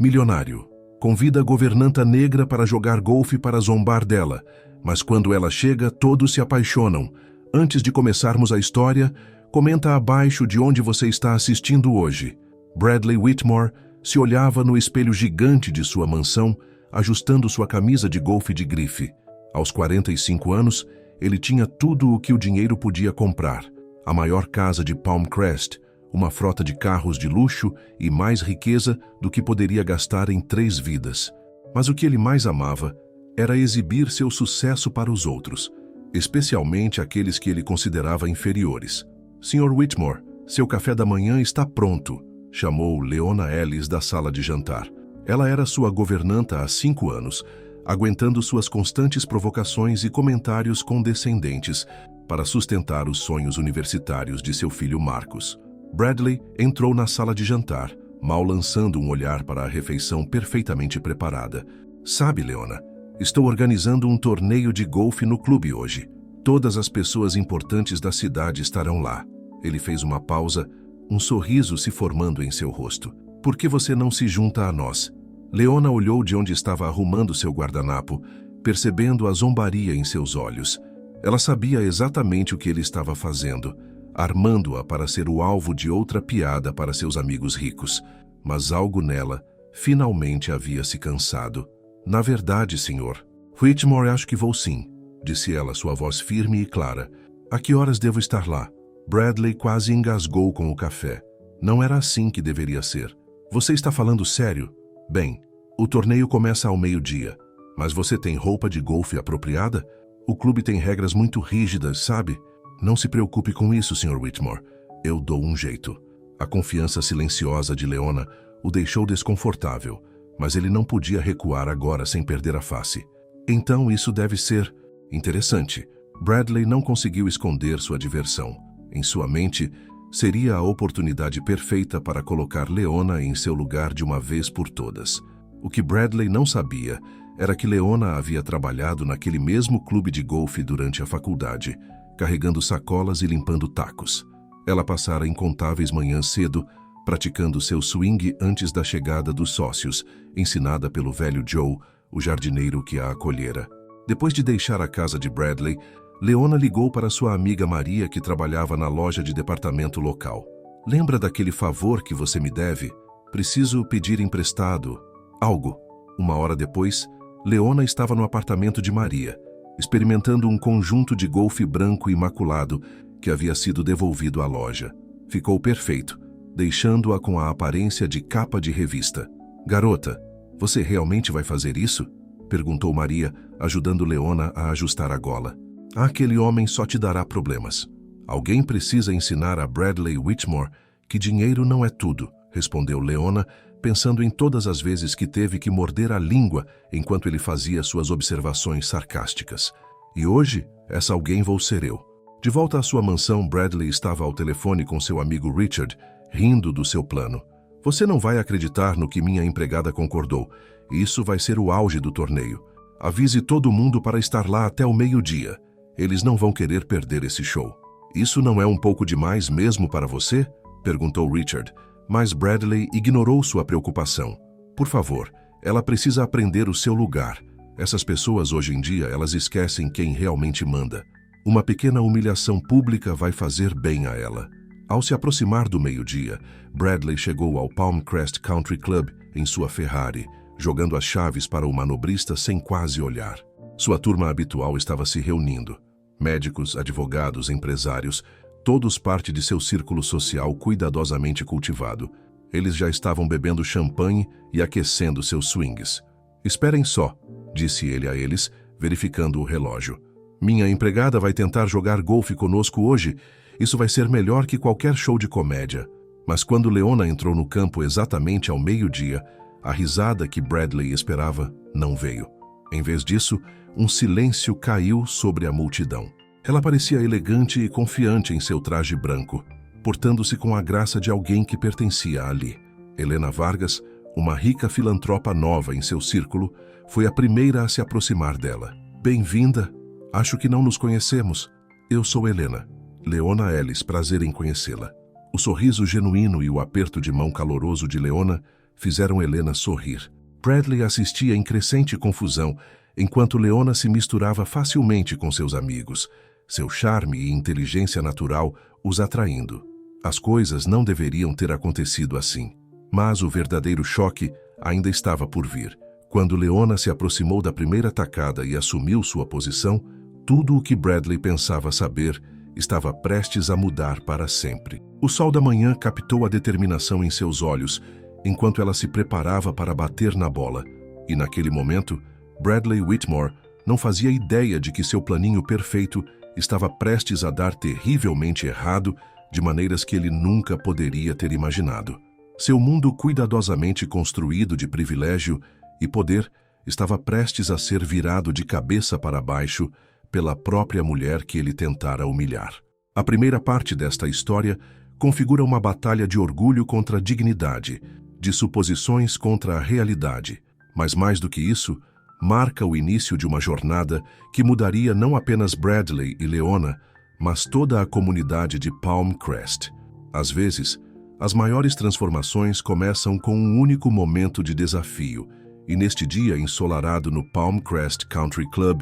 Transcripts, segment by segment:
Milionário. Convida a governanta negra para jogar golfe para zombar dela, mas quando ela chega, todos se apaixonam. Antes de começarmos a história, comenta abaixo de onde você está assistindo hoje. Bradley Whitmore se olhava no espelho gigante de sua mansão, ajustando sua camisa de golfe de grife. Aos 45 anos, ele tinha tudo o que o dinheiro podia comprar. A maior casa de Palm Crest, uma frota de carros de luxo e mais riqueza do que poderia gastar em 3 vidas. Mas o que ele mais amava era exibir seu sucesso para os outros, especialmente aqueles que ele considerava inferiores. Sr. Whitmore, seu café da manhã está pronto, chamou Leona Ellis da sala de jantar. Ela era sua governanta há 5 anos, aguentando suas constantes provocações e comentários condescendentes para sustentar os sonhos universitários de seu filho Marcus. Bradley entrou na sala de jantar, mal lançando um olhar para a refeição perfeitamente preparada. Sabe, Leona, estou organizando um torneio de golfe no clube hoje. Todas as pessoas importantes da cidade estarão lá. Ele fez uma pausa, um sorriso se formando em seu rosto. Por que você não se junta a nós? Leona olhou de onde estava arrumando seu guardanapo, percebendo a zombaria em seus olhos. Ela sabia exatamente o que ele estava fazendo, armando-a para ser o alvo de outra piada para seus amigos ricos. Mas algo nela finalmente havia se cansado. Na verdade, senhor, Whitmore, acho que vou sim, disse ela, sua voz firme e clara. A que horas devo estar lá? Bradley quase engasgou com o café. Não era assim que deveria ser. Você está falando sério? Bem, o torneio começa ao meio-dia. Mas você tem roupa de golfe apropriada? O clube tem regras muito rígidas, sabe? Não se preocupe com isso, Sr. Whitmore. Eu dou um jeito. A confiança silenciosa de Leona o deixou desconfortável, mas ele não podia recuar agora sem perder a face. Então isso deve ser interessante. Bradley não conseguiu esconder sua diversão. Em sua mente, seria a oportunidade perfeita para colocar Leona em seu lugar de uma vez por todas. O que Bradley não sabia era que Leona havia trabalhado naquele mesmo clube de golfe durante a faculdade, carregando sacolas e limpando tacos. Ela passara incontáveis manhãs cedo, praticando seu swing antes da chegada dos sócios, ensinada pelo velho Joe, o jardineiro que a acolhera. Depois de deixar a casa de Bradley, Leona ligou para sua amiga Maria, que trabalhava na loja de departamento local. Lembra daquele favor que você me deve? Preciso pedir emprestado algo. 1 hora depois, Leona estava no apartamento de Maria, experimentando um conjunto de golfe branco imaculado que havia sido devolvido à loja. Ficou perfeito, deixando-a com a aparência de capa de revista. Garota, você realmente vai fazer isso? Perguntou Maria, ajudando Leona a ajustar a gola. Aquele homem só te dará problemas. Alguém precisa ensinar a Bradley Whitmore que dinheiro não é tudo, respondeu Leona, pensando em todas as vezes que teve que morder a língua enquanto ele fazia suas observações sarcásticas. E hoje, essa alguém vou ser eu. De volta à sua mansão, Bradley estava ao telefone com seu amigo Richard, rindo do seu plano. Você não vai acreditar no que minha empregada concordou. Isso vai ser o auge do torneio. Avise todo mundo para estar lá até o meio-dia. Eles não vão querer perder esse show. Isso não é um pouco demais mesmo para você? Perguntou Richard, mas Bradley ignorou sua preocupação. Por favor, ela precisa aprender o seu lugar. Essas pessoas hoje em dia, elas esquecem quem realmente manda. Uma pequena humilhação pública vai fazer bem a ela. Ao se aproximar do meio-dia, Bradley chegou ao Palm Crest Country Club em sua Ferrari, jogando as chaves para o manobrista sem quase olhar. Sua turma habitual estava se reunindo. Médicos, advogados, empresários, todos parte de seu círculo social cuidadosamente cultivado. Eles já estavam bebendo champanhe e aquecendo seus swings. Esperem só, disse ele a eles, verificando o relógio. Minha empregada vai tentar jogar golfe conosco hoje. Isso vai ser melhor que qualquer show de comédia. Mas quando Leona entrou no campo exatamente ao meio-dia, a risada que Bradley esperava não veio. Em vez disso, um silêncio caiu sobre a multidão. Ela parecia elegante e confiante em seu traje branco, portando-se com a graça de alguém que pertencia ali. Helena Vargas, uma rica filantropa nova em seu círculo, foi a primeira a se aproximar dela. Bem-vinda. Acho que não nos conhecemos. Eu sou Helena. Leona Ellis, prazer em conhecê-la. O sorriso genuíno e o aperto de mão caloroso de Leona fizeram Helena sorrir. Bradley assistia em crescente confusão, enquanto Leona se misturava facilmente com seus amigos, seu charme e inteligência natural os atraindo. As coisas não deveriam ter acontecido assim. Mas o verdadeiro choque ainda estava por vir. Quando Leona se aproximou da primeira tacada e assumiu sua posição, tudo o que Bradley pensava saber estava prestes a mudar para sempre. O sol da manhã captou a determinação em seus olhos, enquanto ela se preparava para bater na bola. E naquele momento, Bradley Whitmore não fazia ideia de que seu planinho perfeito estava prestes a dar terrivelmente errado, de maneiras que ele nunca poderia ter imaginado. Seu mundo cuidadosamente construído de privilégio e poder estava prestes a ser virado de cabeça para baixo pela própria mulher que ele tentara humilhar. A primeira parte desta história configura uma batalha de orgulho contra a dignidade, de suposições contra a realidade, mas mais do que isso, marca o início de uma jornada que mudaria não apenas Bradley e Leona, mas toda a comunidade de Palm Crest. Às vezes, as maiores transformações começam com um único momento de desafio, e neste dia ensolarado no Palm Crest Country Club,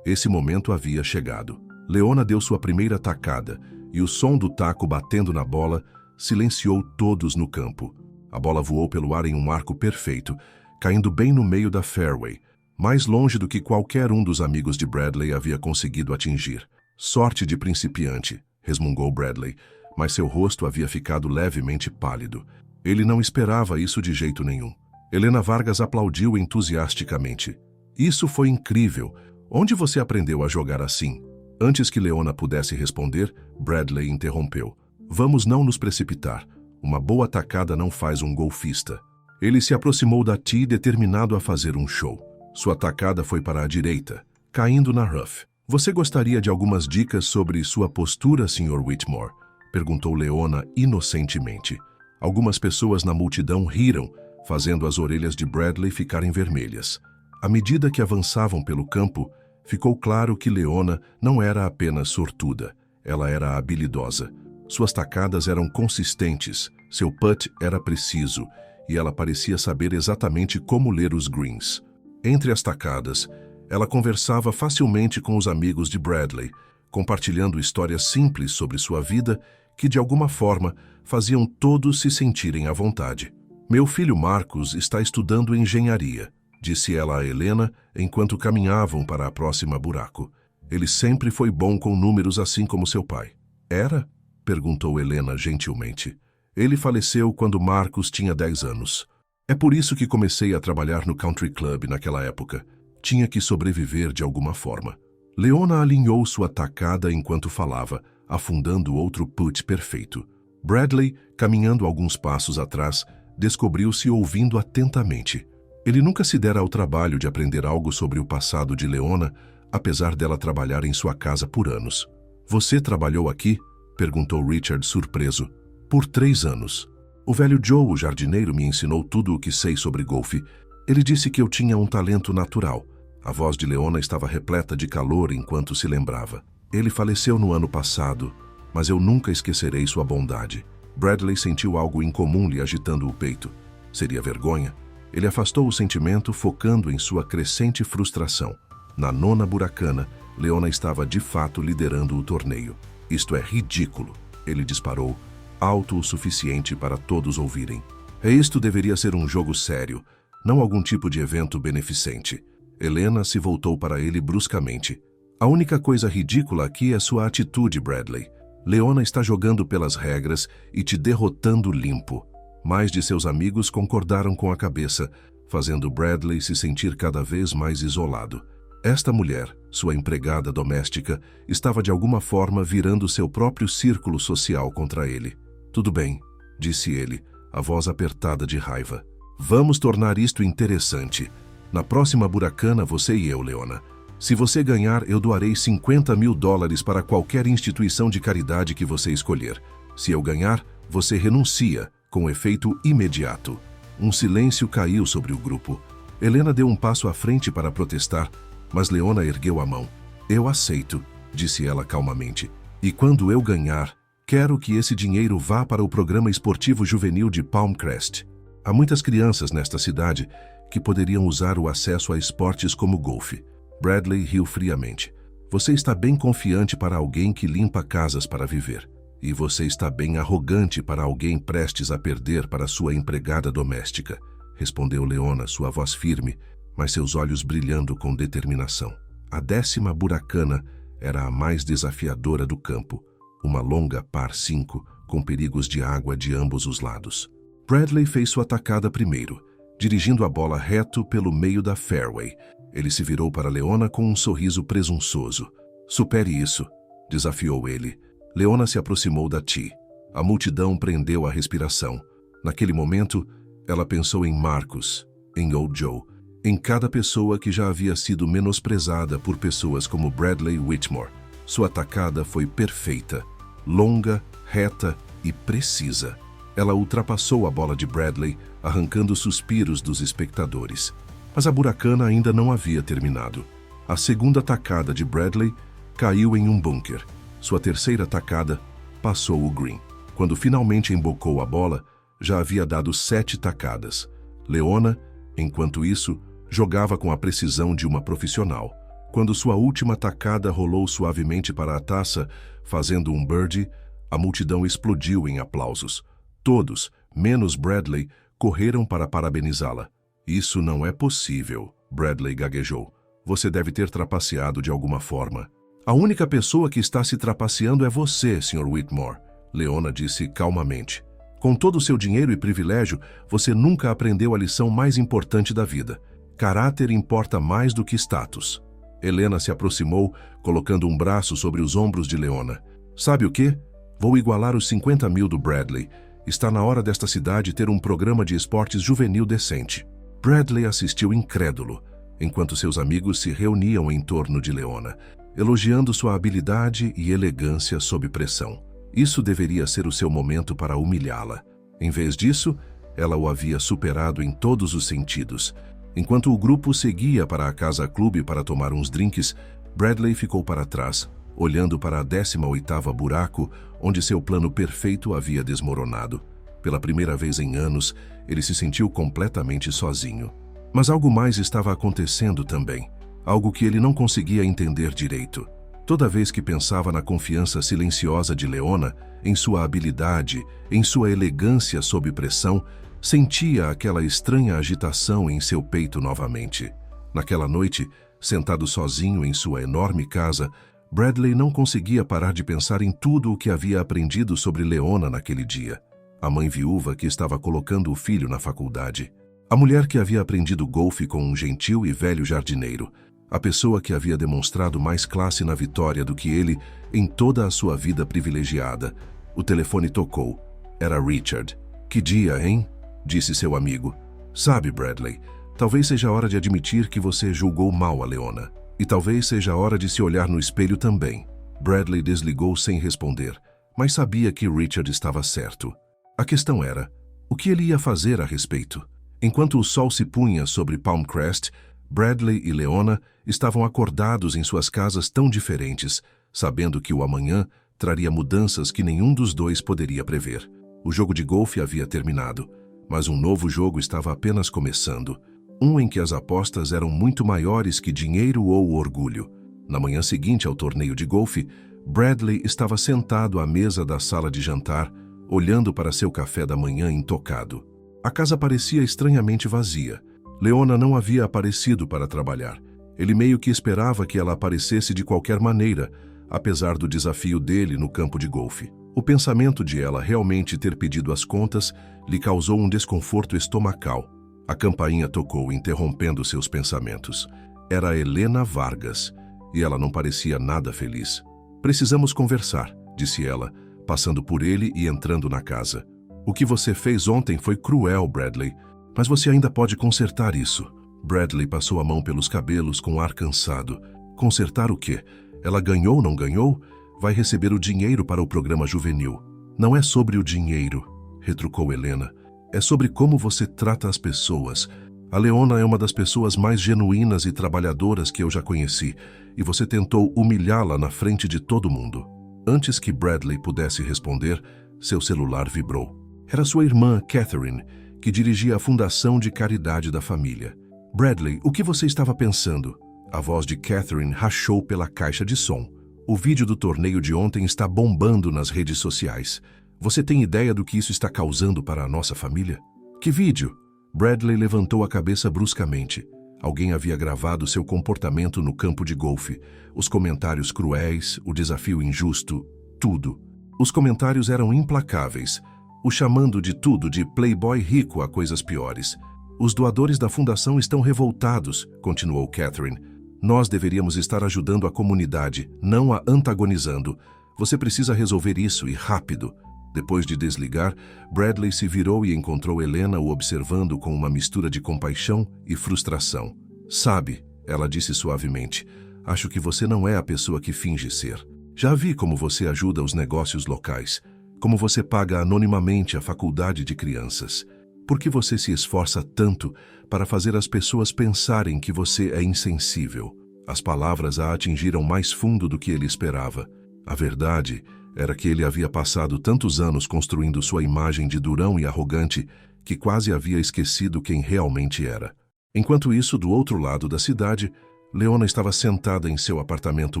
esse momento havia chegado. Leona deu sua primeira tacada, e o som do taco batendo na bola silenciou todos no campo. A bola voou pelo ar em um arco perfeito, caindo bem no meio da fairway, mais longe do que qualquer um dos amigos de Bradley havia conseguido atingir. Sorte de principiante, resmungou Bradley, mas seu rosto havia ficado levemente pálido. Ele não esperava isso de jeito nenhum. Helena Vargas aplaudiu entusiasticamente. Isso foi incrível. Onde você aprendeu a jogar assim? Antes que Leona pudesse responder, Bradley interrompeu. Vamos não nos precipitar. Uma boa tacada não faz um golfista. Ele se aproximou da tee determinado a fazer um show. Sua tacada foi para a direita, caindo na rough. Você gostaria de algumas dicas sobre sua postura, Sr. Whitmore? Perguntou Leona inocentemente. Algumas pessoas na multidão riram, fazendo as orelhas de Bradley ficarem vermelhas. À medida que avançavam pelo campo, ficou claro que Leona não era apenas sortuda, ela era habilidosa. Suas tacadas eram consistentes, seu putt era preciso, e ela parecia saber exatamente como ler os greens. Entre as tacadas, ela conversava facilmente com os amigos de Bradley, compartilhando histórias simples sobre sua vida que, de alguma forma, faziam todos se sentirem à vontade. Meu filho Marcos está estudando engenharia, disse ela a Helena enquanto caminhavam para a próxima buraco. Ele sempre foi bom com números assim como seu pai. Era? Perguntou Helena gentilmente. Ele faleceu quando Marcos tinha 10 anos. É por isso que comecei a trabalhar no Country Club naquela época. Tinha que sobreviver de alguma forma. Leona alinhou sua tacada enquanto falava, afundando outro putt perfeito. Bradley, caminhando alguns passos atrás, descobriu-se ouvindo atentamente. Ele nunca se dera ao trabalho de aprender algo sobre o passado de Leona, apesar dela trabalhar em sua casa por anos. Você trabalhou aqui? Perguntou Richard surpreso. Por 3 anos. O velho Joe, o jardineiro, me ensinou tudo o que sei sobre golfe. Ele disse que eu tinha um talento natural. A voz de Leona estava repleta de calor enquanto se lembrava. Ele faleceu no ano passado, mas eu nunca esquecerei sua bondade. Bradley sentiu algo incomum lhe agitando o peito. Seria vergonha? Ele afastou o sentimento, focando em sua crescente frustração. Na 9ª buracana, Leona estava de fato liderando o torneio. Isto é ridículo, ele disparou, alto o suficiente para todos ouvirem. Isto deveria ser um jogo sério, não algum tipo de evento beneficente. Helena se voltou para ele bruscamente. A única coisa ridícula aqui é sua atitude, Bradley. Leona está jogando pelas regras e te derrotando limpo. Mais de seus amigos concordaram com a cabeça, fazendo Bradley se sentir cada vez mais isolado. Esta mulher, sua empregada doméstica, estava de alguma forma virando seu próprio círculo social contra ele. Tudo bem, disse ele, a voz apertada de raiva. Vamos tornar isto interessante. Na próxima buracana, você e eu, Leona. Se você ganhar, eu doarei $50 mil para qualquer instituição de caridade que você escolher. Se eu ganhar, você renuncia, com efeito imediato. Um silêncio caiu sobre o grupo. Helena deu um passo à frente para protestar, mas Leona ergueu a mão. Eu aceito, disse ela calmamente. E quando eu ganhar, quero que esse dinheiro vá para o programa esportivo juvenil de Palm Crest. Há muitas crianças nesta cidade que poderiam usar o acesso a esportes como golfe. Bradley riu friamente. Você está bem confiante para alguém que limpa casas para viver. E você está bem arrogante para alguém prestes a perder para sua empregada doméstica, respondeu Leona, sua voz firme, mas seus olhos brilhando com determinação. A 10ª buracana era a mais desafiadora do campo, uma longa par 5 com perigos de água de ambos os lados. Bradley fez sua tacada primeiro, dirigindo a bola reto pelo meio da fairway. Ele se virou para Leona com um sorriso presunçoso. Supere isso, desafiou ele. Leona se aproximou da tee. A multidão prendeu a respiração. Naquele momento, ela pensou em Marcus, em Old Joe, em cada pessoa que já havia sido menosprezada por pessoas como Bradley Whitmore. Sua tacada foi perfeita, longa, reta e precisa. Ela ultrapassou a bola de Bradley, arrancando suspiros dos espectadores. Mas a buracana ainda não havia terminado. A segunda tacada de Bradley caiu em um bunker. Sua terceira tacada passou o green. Quando finalmente embocou a bola, já havia dado 7 tacadas. Leona, enquanto isso, jogava com a precisão de uma profissional. Quando sua última tacada rolou suavemente para a taça, fazendo um birdie, a multidão explodiu em aplausos. Todos, menos Bradley, correram para parabenizá-la. Isso não é possível, Bradley gaguejou. Você deve ter trapaceado de alguma forma. A única pessoa que está se trapaceando é você, Sr. Whitmore, Leona disse calmamente. Com todo o seu dinheiro e privilégio, você nunca aprendeu a lição mais importante da vida. Caráter importa mais do que status. Helena se aproximou, colocando um braço sobre os ombros de Leona. Sabe o quê? Vou igualar os 50 mil do Bradley. Está na hora desta cidade ter um programa de esportes juvenil decente. Bradley assistiu incrédulo, enquanto seus amigos se reuniam em torno de Leona, elogiando sua habilidade e elegância sob pressão. Isso deveria ser o seu momento para humilhá-la. Em vez disso, ela o havia superado em todos os sentidos. Enquanto o grupo seguia para a casa-clube para tomar uns drinks, Bradley ficou para trás, olhando para a 18ª buraco, onde seu plano perfeito havia desmoronado. Pela primeira vez em anos, ele se sentiu completamente sozinho. Mas algo mais estava acontecendo também, algo que ele não conseguia entender direito. Toda vez que pensava na confiança silenciosa de Leona, em sua habilidade, em sua elegância sob pressão, sentia aquela estranha agitação em seu peito novamente. Naquela noite, sentado sozinho em sua enorme casa, Bradley não conseguia parar de pensar em tudo o que havia aprendido sobre Leona naquele dia. A mãe viúva que estava colocando o filho na faculdade. A mulher que havia aprendido golfe com um gentil e velho jardineiro. A pessoa que havia demonstrado mais classe na vitória do que ele em toda a sua vida privilegiada. O telefone tocou. Era Richard. Que dia, hein? Disse seu amigo. Sabe, Bradley, talvez seja a hora de admitir que você julgou mal a Leona. E talvez seja a hora de se olhar no espelho também. Bradley desligou sem responder, mas sabia que Richard estava certo. A questão era, o que ele ia fazer a respeito? Enquanto o sol se punha sobre Palm Crest, Bradley e Leona estavam acordados em suas casas tão diferentes, sabendo que o amanhã traria mudanças que nenhum dos dois poderia prever. O jogo de golfe havia terminado, mas um novo jogo estava apenas começando. Um em que as apostas eram muito maiores que dinheiro ou orgulho. Na manhã seguinte ao torneio de golfe, Bradley estava sentado à mesa da sala de jantar, olhando para seu café da manhã intocado. A casa parecia estranhamente vazia. Leona não havia aparecido para trabalhar. Ele meio que esperava que ela aparecesse de qualquer maneira, apesar do desafio dele no campo de golfe. O pensamento de ela realmente ter pedido as contas lhe causou um desconforto estomacal. A campainha tocou, interrompendo seus pensamentos. Era Helena Vargas, e ela não parecia nada feliz. Precisamos conversar, disse ela, passando por ele e entrando na casa. O que você fez ontem foi cruel, Bradley, mas você ainda pode consertar isso. Bradley passou a mão pelos cabelos com ar cansado. Consertar o quê? Ela ganhou ou não ganhou? Vai receber o dinheiro para o programa juvenil. Não é sobre o dinheiro, retrucou Helena. É sobre como você trata as pessoas. A Leona é uma das pessoas mais genuínas e trabalhadoras que eu já conheci, e você tentou humilhá-la na frente de todo mundo. Antes que Bradley pudesse responder, seu celular vibrou. Era sua irmã, Catherine, que dirigia a fundação de caridade da família. Bradley, o que você estava pensando? A voz de Catherine rachou pela caixa de som. O vídeo do torneio de ontem está bombando nas redes sociais. Você tem ideia do que isso está causando para a nossa família? Que vídeo? Bradley levantou a cabeça bruscamente. Alguém havia gravado seu comportamento no campo de golfe. Os comentários cruéis, o desafio injusto, tudo. Os comentários eram implacáveis, o chamando de tudo de playboy rico a coisas piores. Os doadores da fundação estão revoltados, continuou Catherine. Nós deveríamos estar ajudando a comunidade, não a antagonizando. Você precisa resolver isso e rápido. Depois de desligar, Bradley se virou e encontrou Helena o observando com uma mistura de compaixão e frustração. Sabe, ela disse suavemente, acho que você não é a pessoa que finge ser. Já vi como você ajuda os negócios locais, como você paga anonimamente a faculdade de crianças. Por que você se esforça tanto para fazer as pessoas pensarem que você é insensível? As palavras a atingiram mais fundo do que ele esperava. A verdade era que ele havia passado tantos anos construindo sua imagem de durão e arrogante que quase havia esquecido quem realmente era. Enquanto isso, do outro lado da cidade, Leona estava sentada em seu apartamento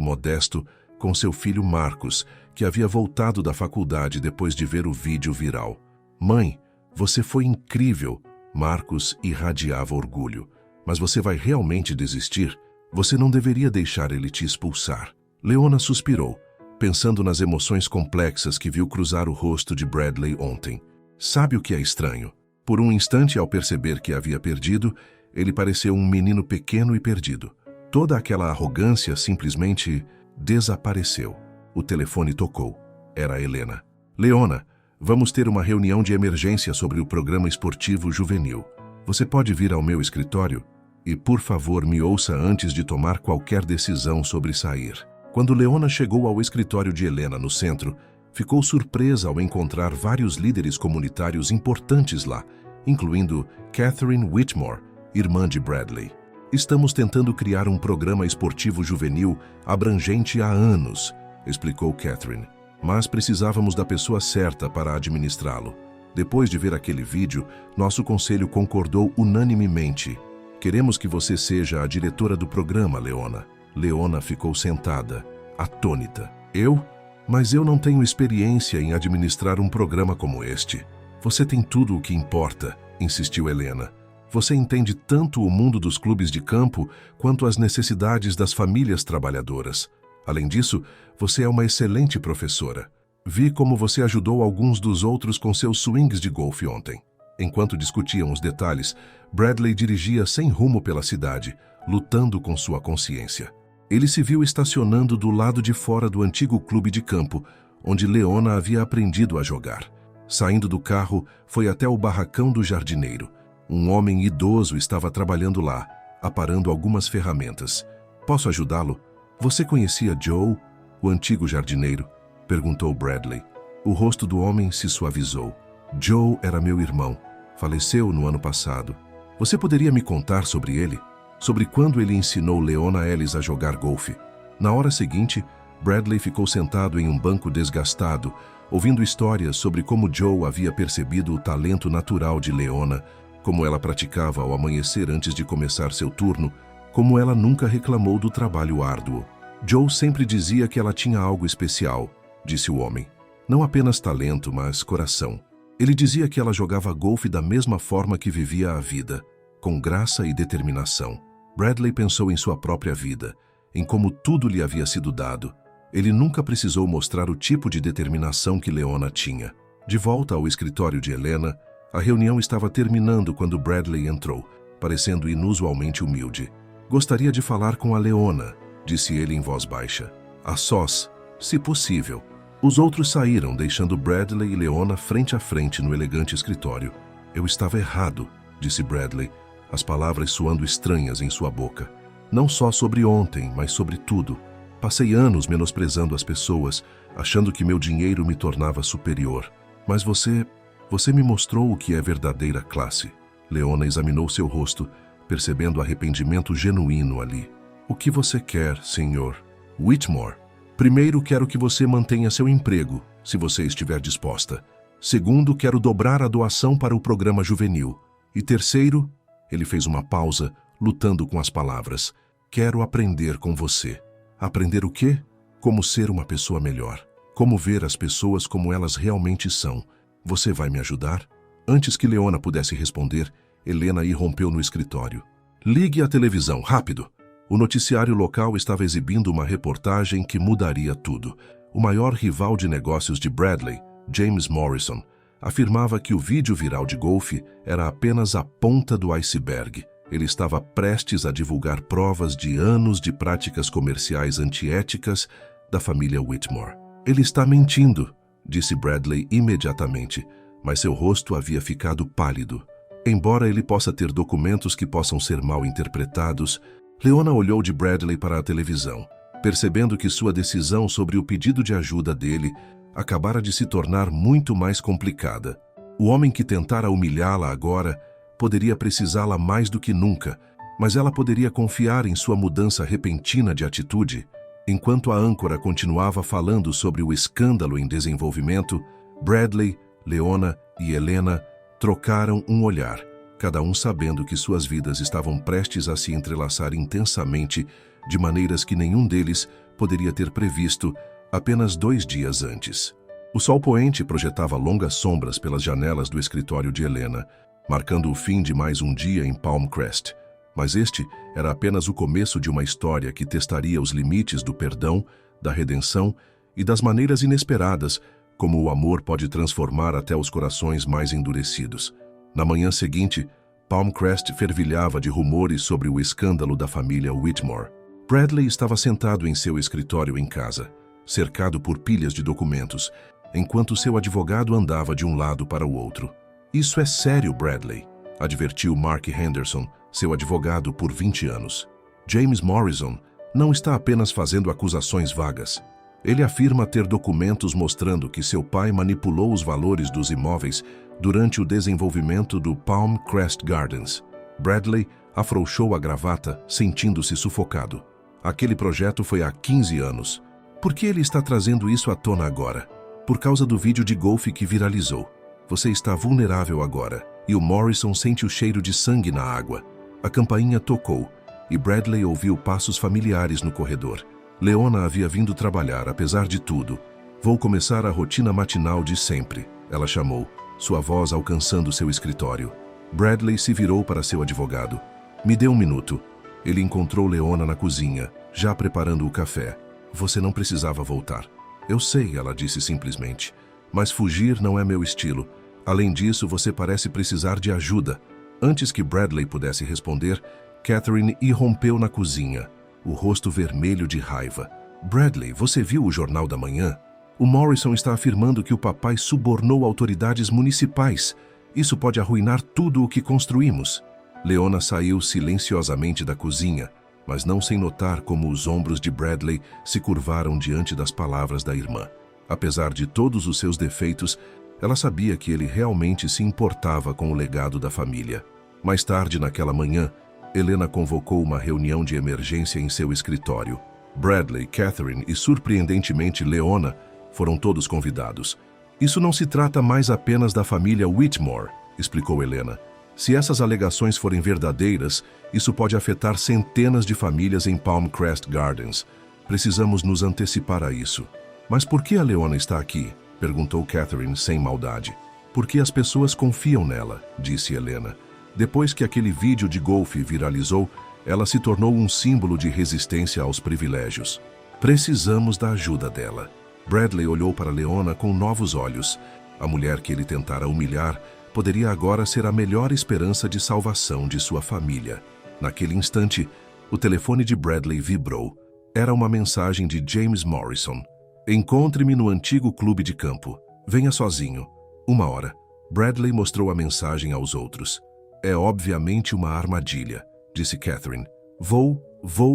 modesto com seu filho Marcos, que havia voltado da faculdade depois de ver o vídeo viral. Mãe, você foi incrível, Marcos irradiava orgulho. Mas você vai realmente desistir? Você não deveria deixar ele te expulsar. Leona suspirou, pensando nas emoções complexas que viu cruzar o rosto de Bradley ontem. Sabe o que é estranho? Por um instante, ao perceber que havia perdido, ele pareceu um menino pequeno e perdido. Toda aquela arrogância simplesmente desapareceu. O telefone tocou. Era Helena. Leona, vamos ter uma reunião de emergência sobre o programa esportivo juvenil. Você pode vir ao meu escritório? E, por favor, me ouça antes de tomar qualquer decisão sobre sair. Quando Leona chegou ao escritório de Helena no centro, ficou surpresa ao encontrar vários líderes comunitários importantes lá, incluindo Catherine Whitmore, irmã de Bradley. Estamos tentando criar um programa esportivo juvenil abrangente há anos, explicou Catherine, mas precisávamos da pessoa certa para administrá-lo. Depois de ver aquele vídeo, nosso conselho concordou unanimemente. Queremos que você seja a diretora do programa, Leona. Leona ficou sentada, atônita. Eu? Mas eu não tenho experiência em administrar um programa como este. Você tem tudo o que importa, insistiu Helena. Você entende tanto o mundo dos clubes de campo quanto as necessidades das famílias trabalhadoras. Além disso, você é uma excelente professora. Vi como você ajudou alguns dos outros com seus swings de golfe ontem. Enquanto discutiam os detalhes, Bradley dirigia sem rumo pela cidade, lutando com sua consciência. Ele se viu estacionando do lado de fora do antigo clube de campo, onde Leona havia aprendido a jogar. Saindo do carro, foi até o barracão do jardineiro. Um homem idoso estava trabalhando lá, aparando algumas ferramentas. Posso ajudá-lo? Você conhecia Joe, o antigo jardineiro? Perguntou Bradley. O rosto do homem se suavizou. Joe era meu irmão. Faleceu no ano passado. Você poderia me contar sobre ele? Sobre quando ele ensinou Leona Ellis a jogar golfe? Na hora seguinte, Bradley ficou sentado em um banco desgastado, ouvindo histórias sobre como Joe havia percebido o talento natural de Leona, como ela praticava ao amanhecer antes de começar seu turno, como ela nunca reclamou do trabalho árduo. Joe sempre dizia que ela tinha algo especial, disse o homem. Não apenas talento, mas coração. Ele dizia que ela jogava golfe da mesma forma que vivia a vida, com graça e determinação. Bradley pensou em sua própria vida, em como tudo lhe havia sido dado. Ele nunca precisou mostrar o tipo de determinação que Leona tinha. De volta ao escritório de Helena, a reunião estava terminando quando Bradley entrou, parecendo inusualmente humilde. Gostaria de falar com a Leona, disse ele em voz baixa. A sós, se possível. Os outros saíram, deixando Bradley e Leona frente a frente no elegante escritório. Eu estava errado, disse Bradley, as palavras soando estranhas em sua boca. Não só sobre ontem, mas sobre tudo. Passei anos menosprezando as pessoas, achando que meu dinheiro me tornava superior. Mas você me mostrou o que é verdadeira classe. Leona examinou seu rosto, percebendo arrependimento genuíno ali. O que você quer, senhor? Whitmore. Primeiro quero que você mantenha seu emprego, se você estiver disposta. Segundo, quero dobrar a doação para o programa juvenil. E terceiro, ele fez uma pausa, lutando com as palavras. Quero aprender com você. Aprender o quê? Como ser uma pessoa melhor. Como ver as pessoas como elas realmente são. Você vai me ajudar? Antes que Leona pudesse responder, Helena irrompeu no escritório. Ligue a televisão, rápido! O noticiário local estava exibindo uma reportagem que mudaria tudo. O maior rival de negócios de Bradley, James Morrison, afirmava que o vídeo viral de golfe era apenas a ponta do iceberg. Ele estava prestes a divulgar provas de anos de práticas comerciais antiéticas da família Whitmore. Ele está mentindo, disse Bradley imediatamente, mas seu rosto havia ficado pálido. Embora ele possa ter documentos que possam ser mal interpretados, Leona olhou de Bradley para a televisão, percebendo que sua decisão sobre o pedido de ajuda dele acabara de se tornar muito mais complicada. O homem que tentara humilhá-la agora poderia precisá-la mais do que nunca, mas ela poderia confiar em sua mudança repentina de atitude. Enquanto a âncora continuava falando sobre o escândalo em desenvolvimento, Bradley, Leona e Helena trocaram um olhar, cada um sabendo que suas vidas estavam prestes a se entrelaçar intensamente de maneiras que nenhum deles poderia ter previsto apenas 2 dias antes. O sol poente projetava longas sombras pelas janelas do escritório de Helena, marcando o fim de mais um dia em Palm Crest. Mas este era apenas o começo de uma história que testaria os limites do perdão, da redenção e das maneiras inesperadas como o amor pode transformar até os corações mais endurecidos. Na manhã seguinte, Palm Crest fervilhava de rumores sobre o escândalo da família Whitmore. Bradley estava sentado em seu escritório em casa, cercado por pilhas de documentos, enquanto seu advogado andava de um lado para o outro. Isso é sério, Bradley, advertiu Mark Henderson, seu advogado por 20 anos. James Morrison não está apenas fazendo acusações vagas. Ele afirma ter documentos mostrando que seu pai manipulou os valores dos imóveis durante o desenvolvimento do Palm Crest Gardens. Bradley afrouxou a gravata, sentindo-se sufocado. Aquele projeto foi há 15 anos. Por que ele está trazendo isso à tona agora? Por causa do vídeo de golfe que viralizou. Você está vulnerável agora, e o Morrison sente o cheiro de sangue na água. A campainha tocou, e Bradley ouviu passos familiares no corredor. Leona havia vindo trabalhar, apesar de tudo. Vou começar a rotina matinal de sempre, ela chamou, sua voz alcançando seu escritório. Bradley se virou para seu advogado. Me dê um minuto. Ele encontrou Leona na cozinha, já preparando o café. Você não precisava voltar. Eu sei, ela disse simplesmente. Mas fugir não é meu estilo. Além disso, você parece precisar de ajuda. Antes que Bradley pudesse responder, Catherine irrompeu na cozinha, o rosto vermelho de raiva. Bradley, você viu o Jornal da Manhã? O Morrison está afirmando que o papai subornou autoridades municipais. Isso pode arruinar tudo o que construímos. Leona saiu silenciosamente da cozinha, mas não sem notar como os ombros de Bradley se curvaram diante das palavras da irmã. Apesar de todos os seus defeitos, ela sabia que ele realmente se importava com o legado da família. Mais tarde naquela manhã, Helena convocou uma reunião de emergência em seu escritório. Bradley, Catherine e, surpreendentemente, Leona foram todos convidados. Isso não se trata mais apenas da família Whitmore, explicou Helena. Se essas alegações forem verdadeiras, isso pode afetar centenas de famílias em Palm Crest Gardens. Precisamos nos antecipar a isso. Mas por que a Leona está aqui? Perguntou Catherine sem maldade. Porque as pessoas confiam nela, disse Helena. Depois que aquele vídeo de golfe viralizou, ela se tornou um símbolo de resistência aos privilégios. Precisamos da ajuda dela. Bradley olhou para Leona com novos olhos. A mulher que ele tentara humilhar poderia agora ser a melhor esperança de salvação de sua família. Naquele instante, o telefone de Bradley vibrou. Era uma mensagem de James Morrison. Encontre-me no antigo clube de campo. Venha sozinho. 1 hora. Bradley mostrou a mensagem aos outros. É obviamente uma armadilha, disse Catherine. Vou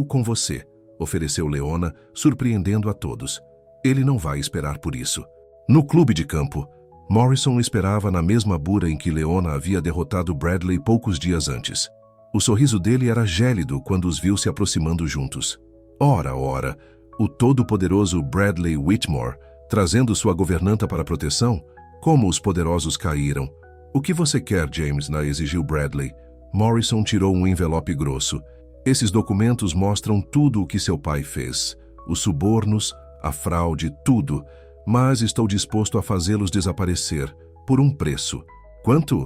com você, ofereceu Leona, surpreendendo a todos. Ele não vai esperar por isso. No clube de campo, Morrison esperava na mesma bura em que Leona havia derrotado Bradley poucos dias antes. O sorriso dele era gélido quando os viu se aproximando juntos. Ora, o todo-poderoso Bradley Whitmore, trazendo sua governanta para a proteção? Como os poderosos caíram. O que você quer, James? Exigiu Bradley. Morrison tirou um envelope grosso. Esses documentos mostram tudo o que seu pai fez. Os subornos, a fraude, tudo. Mas estou disposto a fazê-los desaparecer, por um preço. Quanto?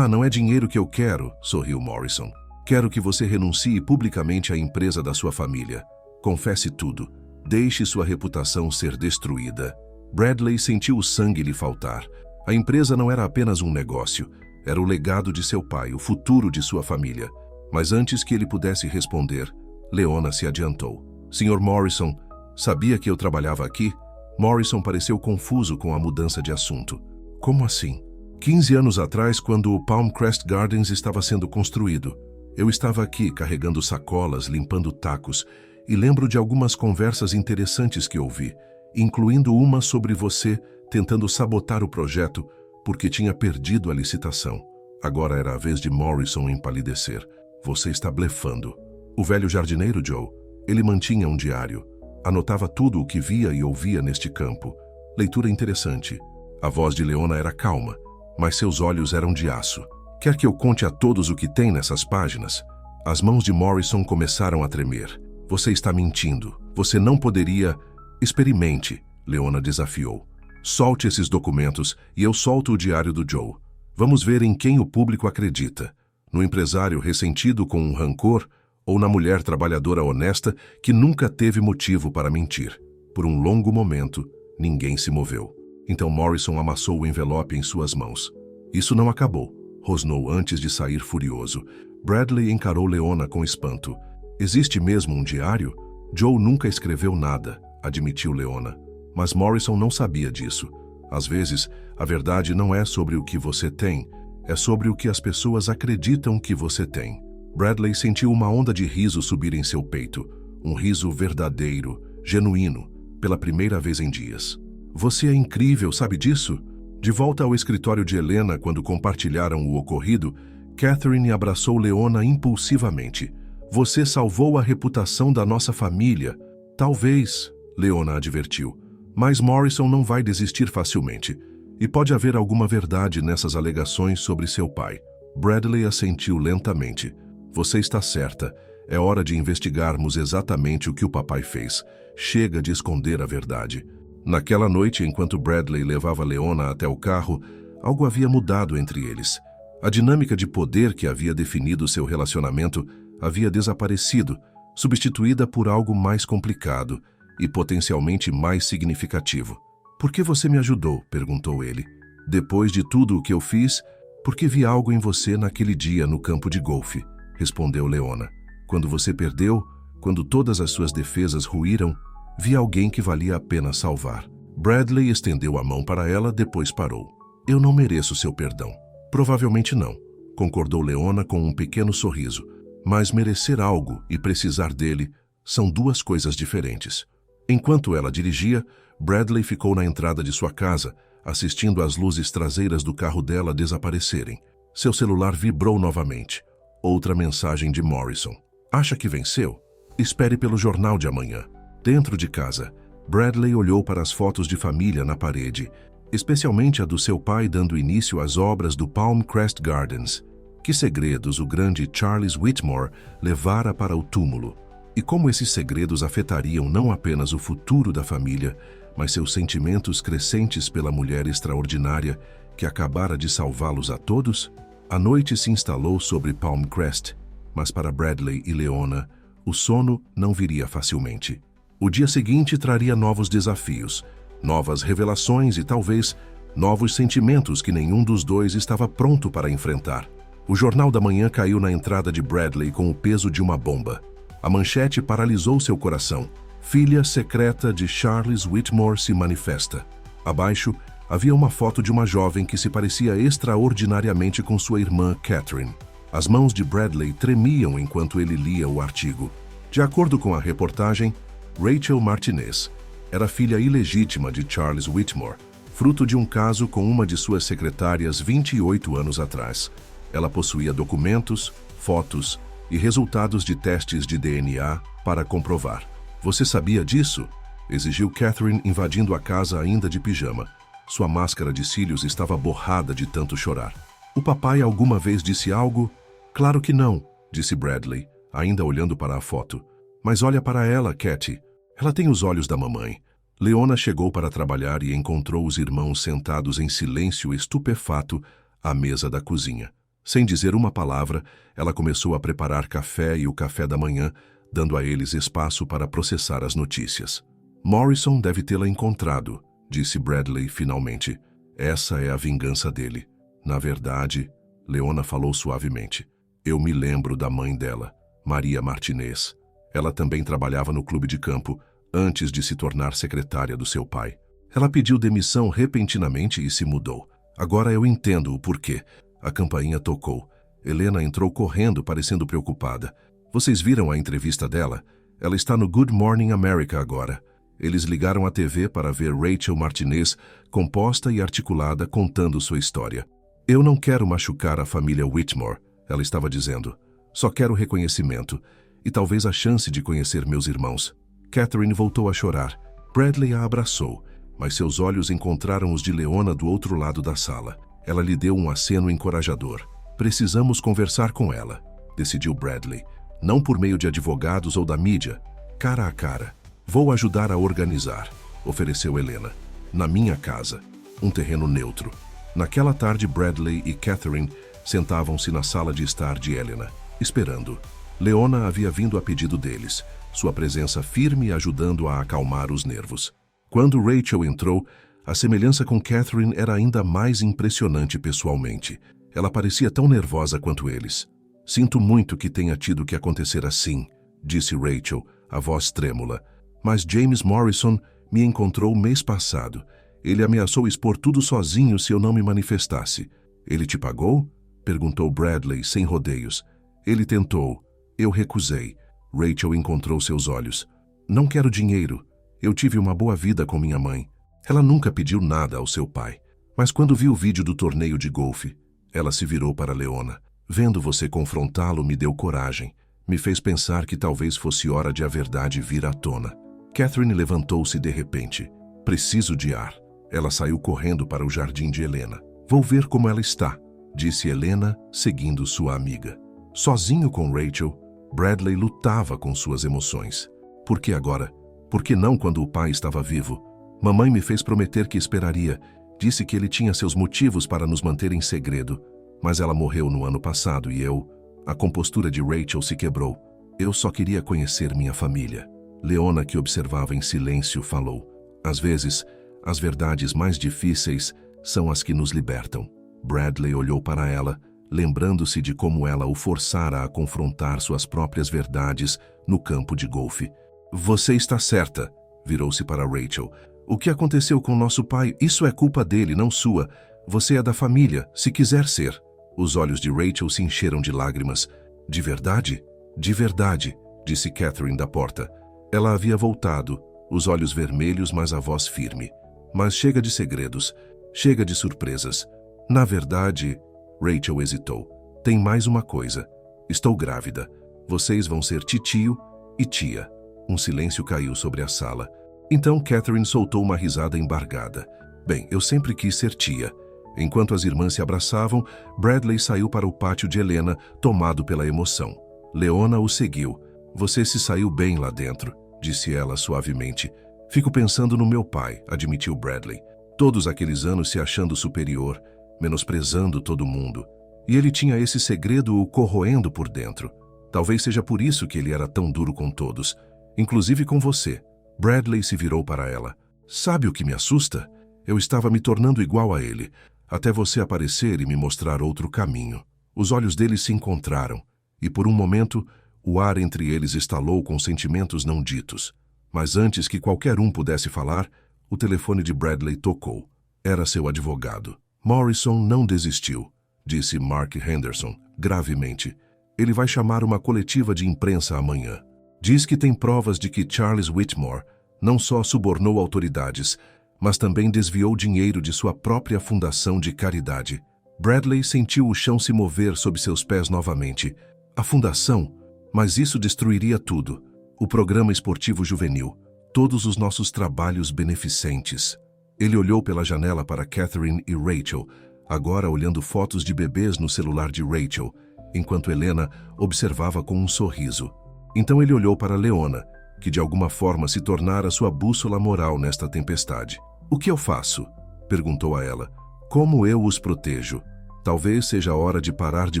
Não é dinheiro que eu quero, sorriu Morrison. Quero que você renuncie publicamente à empresa da sua família. Confesse tudo. Deixe sua reputação ser destruída. Bradley sentiu o sangue lhe faltar. A empresa não era apenas um negócio. Era o legado de seu pai, o futuro de sua família. Mas antes que ele pudesse responder, Leona se adiantou. Sr. Morrison, sabia que eu trabalhava aqui? Morrison pareceu confuso com a mudança de assunto. Como assim? 15 anos atrás, quando o Palmcrest Gardens estava sendo construído. Eu estava aqui carregando sacolas, limpando tacos, e lembro de algumas conversas interessantes que ouvi, incluindo uma sobre você tentando sabotar o projeto porque tinha perdido a licitação. Agora era a vez de Morrison empalidecer. Você está blefando. O velho jardineiro Joe, ele mantinha um diário. Anotava tudo o que via e ouvia neste campo. Leitura interessante. A voz de Leona era calma, mas seus olhos eram de aço. Quer que eu conte a todos o que tem nessas páginas? As mãos de Morrison começaram a tremer. Você está mentindo. Você não poderia... Experimente, Leona desafiou. Solte esses documentos e eu solto o diário do Joe. Vamos ver em quem o público acredita. No empresário ressentido com um rancor ou na mulher trabalhadora honesta que nunca teve motivo para mentir. Por um longo momento, ninguém se moveu. Então Morrison amassou o envelope em suas mãos. Isso não acabou, rosnou antes de sair furioso. Bradley encarou Leona com espanto. Existe mesmo um diário? Joe nunca escreveu nada, admitiu Leona. Mas Morrison não sabia disso. Às vezes, a verdade não é sobre o que você tem, é sobre o que as pessoas acreditam que você tem. Bradley sentiu uma onda de riso subir em seu peito. Um riso verdadeiro, genuíno, pela primeira vez em dias. Você é incrível, sabe disso? De volta ao escritório de Helena, quando compartilharam o ocorrido, Catherine abraçou Leona impulsivamente. Você salvou a reputação da nossa família. Talvez, Leona advertiu, mas Morrison não vai desistir facilmente. E pode haver alguma verdade nessas alegações sobre seu pai. Bradley assentiu lentamente. Você está certa. É hora de investigarmos exatamente o que o papai fez. Chega de esconder a verdade. Naquela noite, enquanto Bradley levava Leona até o carro, algo havia mudado entre eles. A dinâmica de poder que havia definido seu relacionamento havia desaparecido, substituída por algo mais complicado e potencialmente mais significativo. Por que você me ajudou? Perguntou ele. Depois de tudo o que eu fiz, porque vi algo em você naquele dia no campo de golfe, respondeu Leona. Quando você perdeu, quando todas as suas defesas ruíram, vi alguém que valia a pena salvar. Bradley estendeu a mão para ela, depois parou. Eu não mereço seu perdão. Provavelmente não, concordou Leona com um pequeno sorriso. Mas merecer algo e precisar dele são duas coisas diferentes. Enquanto ela dirigia, Bradley ficou na entrada de sua casa, assistindo às luzes traseiras do carro dela desaparecerem. Seu celular vibrou novamente. Outra mensagem de Morrison. Acha que venceu? Espere pelo jornal de amanhã. Dentro de casa, Bradley olhou para as fotos de família na parede, especialmente a do seu pai dando início às obras do Palmcrest Gardens. Que segredos o grande Charles Whitmore levara para o túmulo, e como esses segredos afetariam não apenas o futuro da família, mas seus sentimentos crescentes pela mulher extraordinária que acabara de salvá-los a todos? A noite se instalou sobre Palmcrest, mas para Bradley e Leona, o sono não viria facilmente. O dia seguinte traria novos desafios, novas revelações e talvez novos sentimentos que nenhum dos dois estava pronto para enfrentar. O jornal da manhã caiu na entrada de Bradley com o peso de uma bomba. A manchete paralisou seu coração. Filha secreta de Charles Whitmore se manifesta. Abaixo, havia uma foto de uma jovem que se parecia extraordinariamente com sua irmã Catherine. As mãos de Bradley tremiam enquanto ele lia o artigo. De acordo com a reportagem, Rachel Martinez era filha ilegítima de Charles Whitmore, fruto de um caso com uma de suas secretárias 28 anos atrás. Ela possuía documentos, fotos e resultados de testes de DNA para comprovar. Você sabia disso? Exigiu Catherine, invadindo a casa ainda de pijama. Sua máscara de cílios estava borrada de tanto chorar. O papai alguma vez disse algo? Claro que não, disse Bradley, ainda olhando para a foto. Mas olha para ela, Katy. Ela tem os olhos da mamãe. Leona chegou para trabalhar e encontrou os irmãos sentados em silêncio estupefato à mesa da cozinha. Sem dizer uma palavra, ela começou a preparar café e o café da manhã, dando a eles espaço para processar as notícias. Morrison deve tê-la encontrado, disse Bradley finalmente. Essa é a vingança dele. Na verdade, Leona falou suavemente. Eu me lembro da mãe dela, Maria Martinez. Ela também trabalhava no clube de campo antes de se tornar secretária do seu pai. Ela pediu demissão repentinamente e se mudou. Agora eu entendo o porquê. A campainha tocou. Helena entrou correndo, parecendo preocupada. Vocês viram a entrevista dela? Ela está no Good Morning America agora. Eles ligaram a TV para ver Rachel Martinez, composta e articulada, contando sua história. Eu não quero machucar a família Whitmore, ela estava dizendo. Só quero reconhecimento e talvez a chance de conhecer meus irmãos. Catherine voltou a chorar. Bradley a abraçou, mas seus olhos encontraram os de Leona do outro lado da sala. Ela lhe deu um aceno encorajador. Precisamos conversar com ela, decidiu Bradley. Não por meio de advogados ou da mídia, cara a cara. Vou ajudar a organizar, ofereceu Helena. Na minha casa, um terreno neutro. Naquela tarde, Bradley e Catherine sentavam-se na sala de estar de Helena, esperando. Leona havia vindo a pedido deles, sua presença firme ajudando a acalmar os nervos. Quando Rachel entrou, a semelhança com Catherine era ainda mais impressionante pessoalmente. Ela parecia tão nervosa quanto eles. Sinto muito que tenha tido que acontecer assim, disse Rachel, a voz trêmula. Mas James Morrison me encontrou mês passado. Ele ameaçou expor tudo sozinho se eu não me manifestasse. Ele te pagou? Perguntou Bradley, sem rodeios. Ele tentou. Eu recusei. Rachel encontrou seus olhos. Não quero dinheiro. Eu tive uma boa vida com minha mãe. Ela nunca pediu nada ao seu pai. Mas quando vi o vídeo do torneio de golfe, ela se virou para Leona. Vendo você confrontá-lo me deu coragem. Me fez pensar que talvez fosse hora de a verdade vir à tona. Catherine levantou-se de repente. Preciso de ar. Ela saiu correndo para o jardim de Helena. Vou ver como ela está, disse Helena, seguindo sua amiga. Sozinho com Rachel, Bradley lutava com suas emoções. Por que agora? Por que não quando o pai estava vivo? Mamãe me fez prometer que esperaria. Disse que ele tinha seus motivos para nos manter em segredo. Mas ela morreu no ano passado e eu... A compostura de Rachel se quebrou. Eu só queria conhecer minha família. Leona, que observava em silêncio, falou. Às vezes, as verdades mais difíceis são as que nos libertam. Bradley olhou para ela, lembrando-se de como ela o forçara a confrontar suas próprias verdades no campo de golfe. Você está certa, virou-se para Rachel. O que aconteceu com nosso pai, isso é culpa dele, não sua. Você é da família, se quiser ser. Os olhos de Rachel se encheram de lágrimas. De verdade? De verdade, disse Catherine da porta. Ela havia voltado, os olhos vermelhos, mas a voz firme. Mas chega de segredos, chega de surpresas. Na verdade, Rachel hesitou. Tem mais uma coisa. Estou grávida. Vocês vão ser titio e tia. Um silêncio caiu sobre a sala. Então Catherine soltou uma risada embargada. Bem, eu sempre quis ser tia. Enquanto as irmãs se abraçavam, Bradley saiu para o pátio de Helena, tomado pela emoção. Leona o seguiu. Você se saiu bem lá dentro, disse ela suavemente. Fico pensando no meu pai, admitiu Bradley. Todos aqueles anos se achando superior, menosprezando todo mundo. E ele tinha esse segredo o corroendo por dentro. Talvez seja por isso que ele era tão duro com todos, inclusive com você. Bradley se virou para ela. Sabe o que me assusta? Eu estava me tornando igual a ele, até você aparecer e me mostrar outro caminho. Os olhos deles se encontraram, e por um momento, o ar entre eles estalou com sentimentos não ditos. Mas antes que qualquer um pudesse falar, o telefone de Bradley tocou. Era seu advogado. Morrison não desistiu, disse Mark Henderson, gravemente. Ele vai chamar uma coletiva de imprensa amanhã. Diz que tem provas de que Charles Whitmore não só subornou autoridades, mas também desviou dinheiro de sua própria fundação de caridade. Bradley sentiu o chão se mover sob seus pés novamente. A fundação? Mas isso destruiria tudo. O programa esportivo juvenil, todos os nossos trabalhos beneficentes. Ele olhou pela janela para Catherine e Rachel, agora olhando fotos de bebês no celular de Rachel, enquanto Helena observava com um sorriso. Então ele olhou para Leona, que de alguma forma se tornara sua bússola moral nesta tempestade. "O que eu faço?" perguntou a ela. "Como eu os protejo?" "Talvez seja a hora de parar de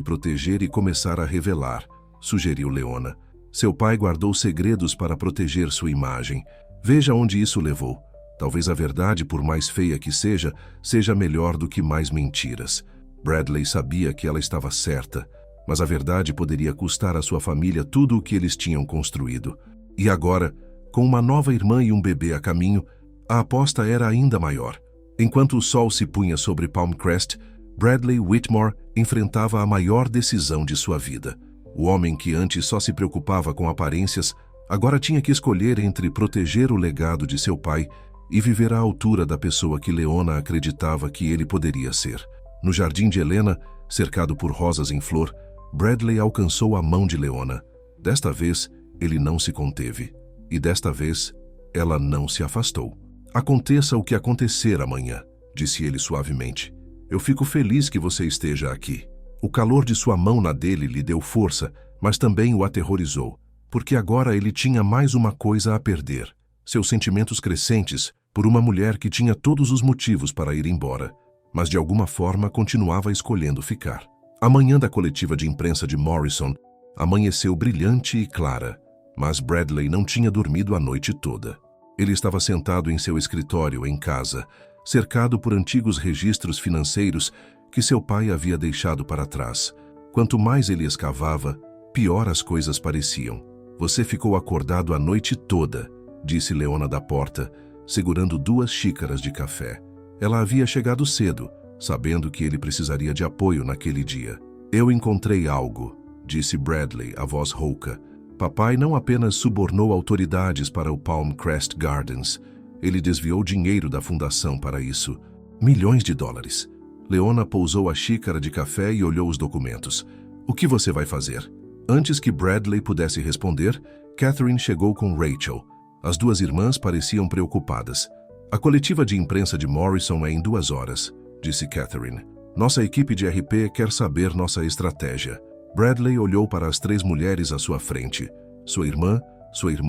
proteger e começar a revelar", sugeriu Leona. "Seu pai guardou segredos para proteger sua imagem. Veja onde isso levou. Talvez a verdade, por mais feia que seja, seja melhor do que mais mentiras." Bradley sabia que ela estava certa, mas a verdade poderia custar à sua família tudo o que eles tinham construído. E agora, com uma nova irmã e um bebê a caminho, a aposta era ainda maior. Enquanto o sol se punha sobre Palm Crest, Bradley Whitmore enfrentava a maior decisão de sua vida. O homem que antes só se preocupava com aparências, agora tinha que escolher entre proteger o legado de seu pai e viver à altura da pessoa que Leona acreditava que ele poderia ser. No jardim de Helena, cercado por rosas em flor, Bradley alcançou a mão de Leona. Desta vez, ele não se conteve. E desta vez, ela não se afastou. "Aconteça o que acontecer amanhã", disse ele suavemente. "Eu fico feliz que você esteja aqui." O calor de sua mão na dele lhe deu força, mas também o aterrorizou, porque agora ele tinha mais uma coisa a perder: seus sentimentos crescentes por uma mulher que tinha todos os motivos para ir embora, mas de alguma forma continuava escolhendo ficar. A manhã da coletiva de imprensa de Morrison amanheceu brilhante e clara, mas Bradley não tinha dormido a noite toda. Ele estava sentado em seu escritório em casa, cercado por antigos registros financeiros que seu pai havia deixado para trás. Quanto mais ele escavava, pior as coisas pareciam. "Você ficou acordado a noite toda", disse Leona da porta, segurando 2 xícaras de café. Ela havia chegado cedo, sabendo que ele precisaria de apoio naquele dia. "Eu encontrei algo", disse Bradley, a voz rouca. "Papai não apenas subornou autoridades para o Palm Crest Gardens, ele desviou dinheiro da fundação para isso. Milhões de dólares." Leona pousou a xícara de café e olhou os documentos. "O que você vai fazer?" Antes que Bradley pudesse responder, Catherine chegou com Rachel. As 2 irmãs pareciam preocupadas. "A coletiva de imprensa de Morrison é em 2 horas", disse Catherine. "Nossa equipe de RP quer saber nossa estratégia." Bradley olhou para as 3 mulheres à sua frente. Sua irmã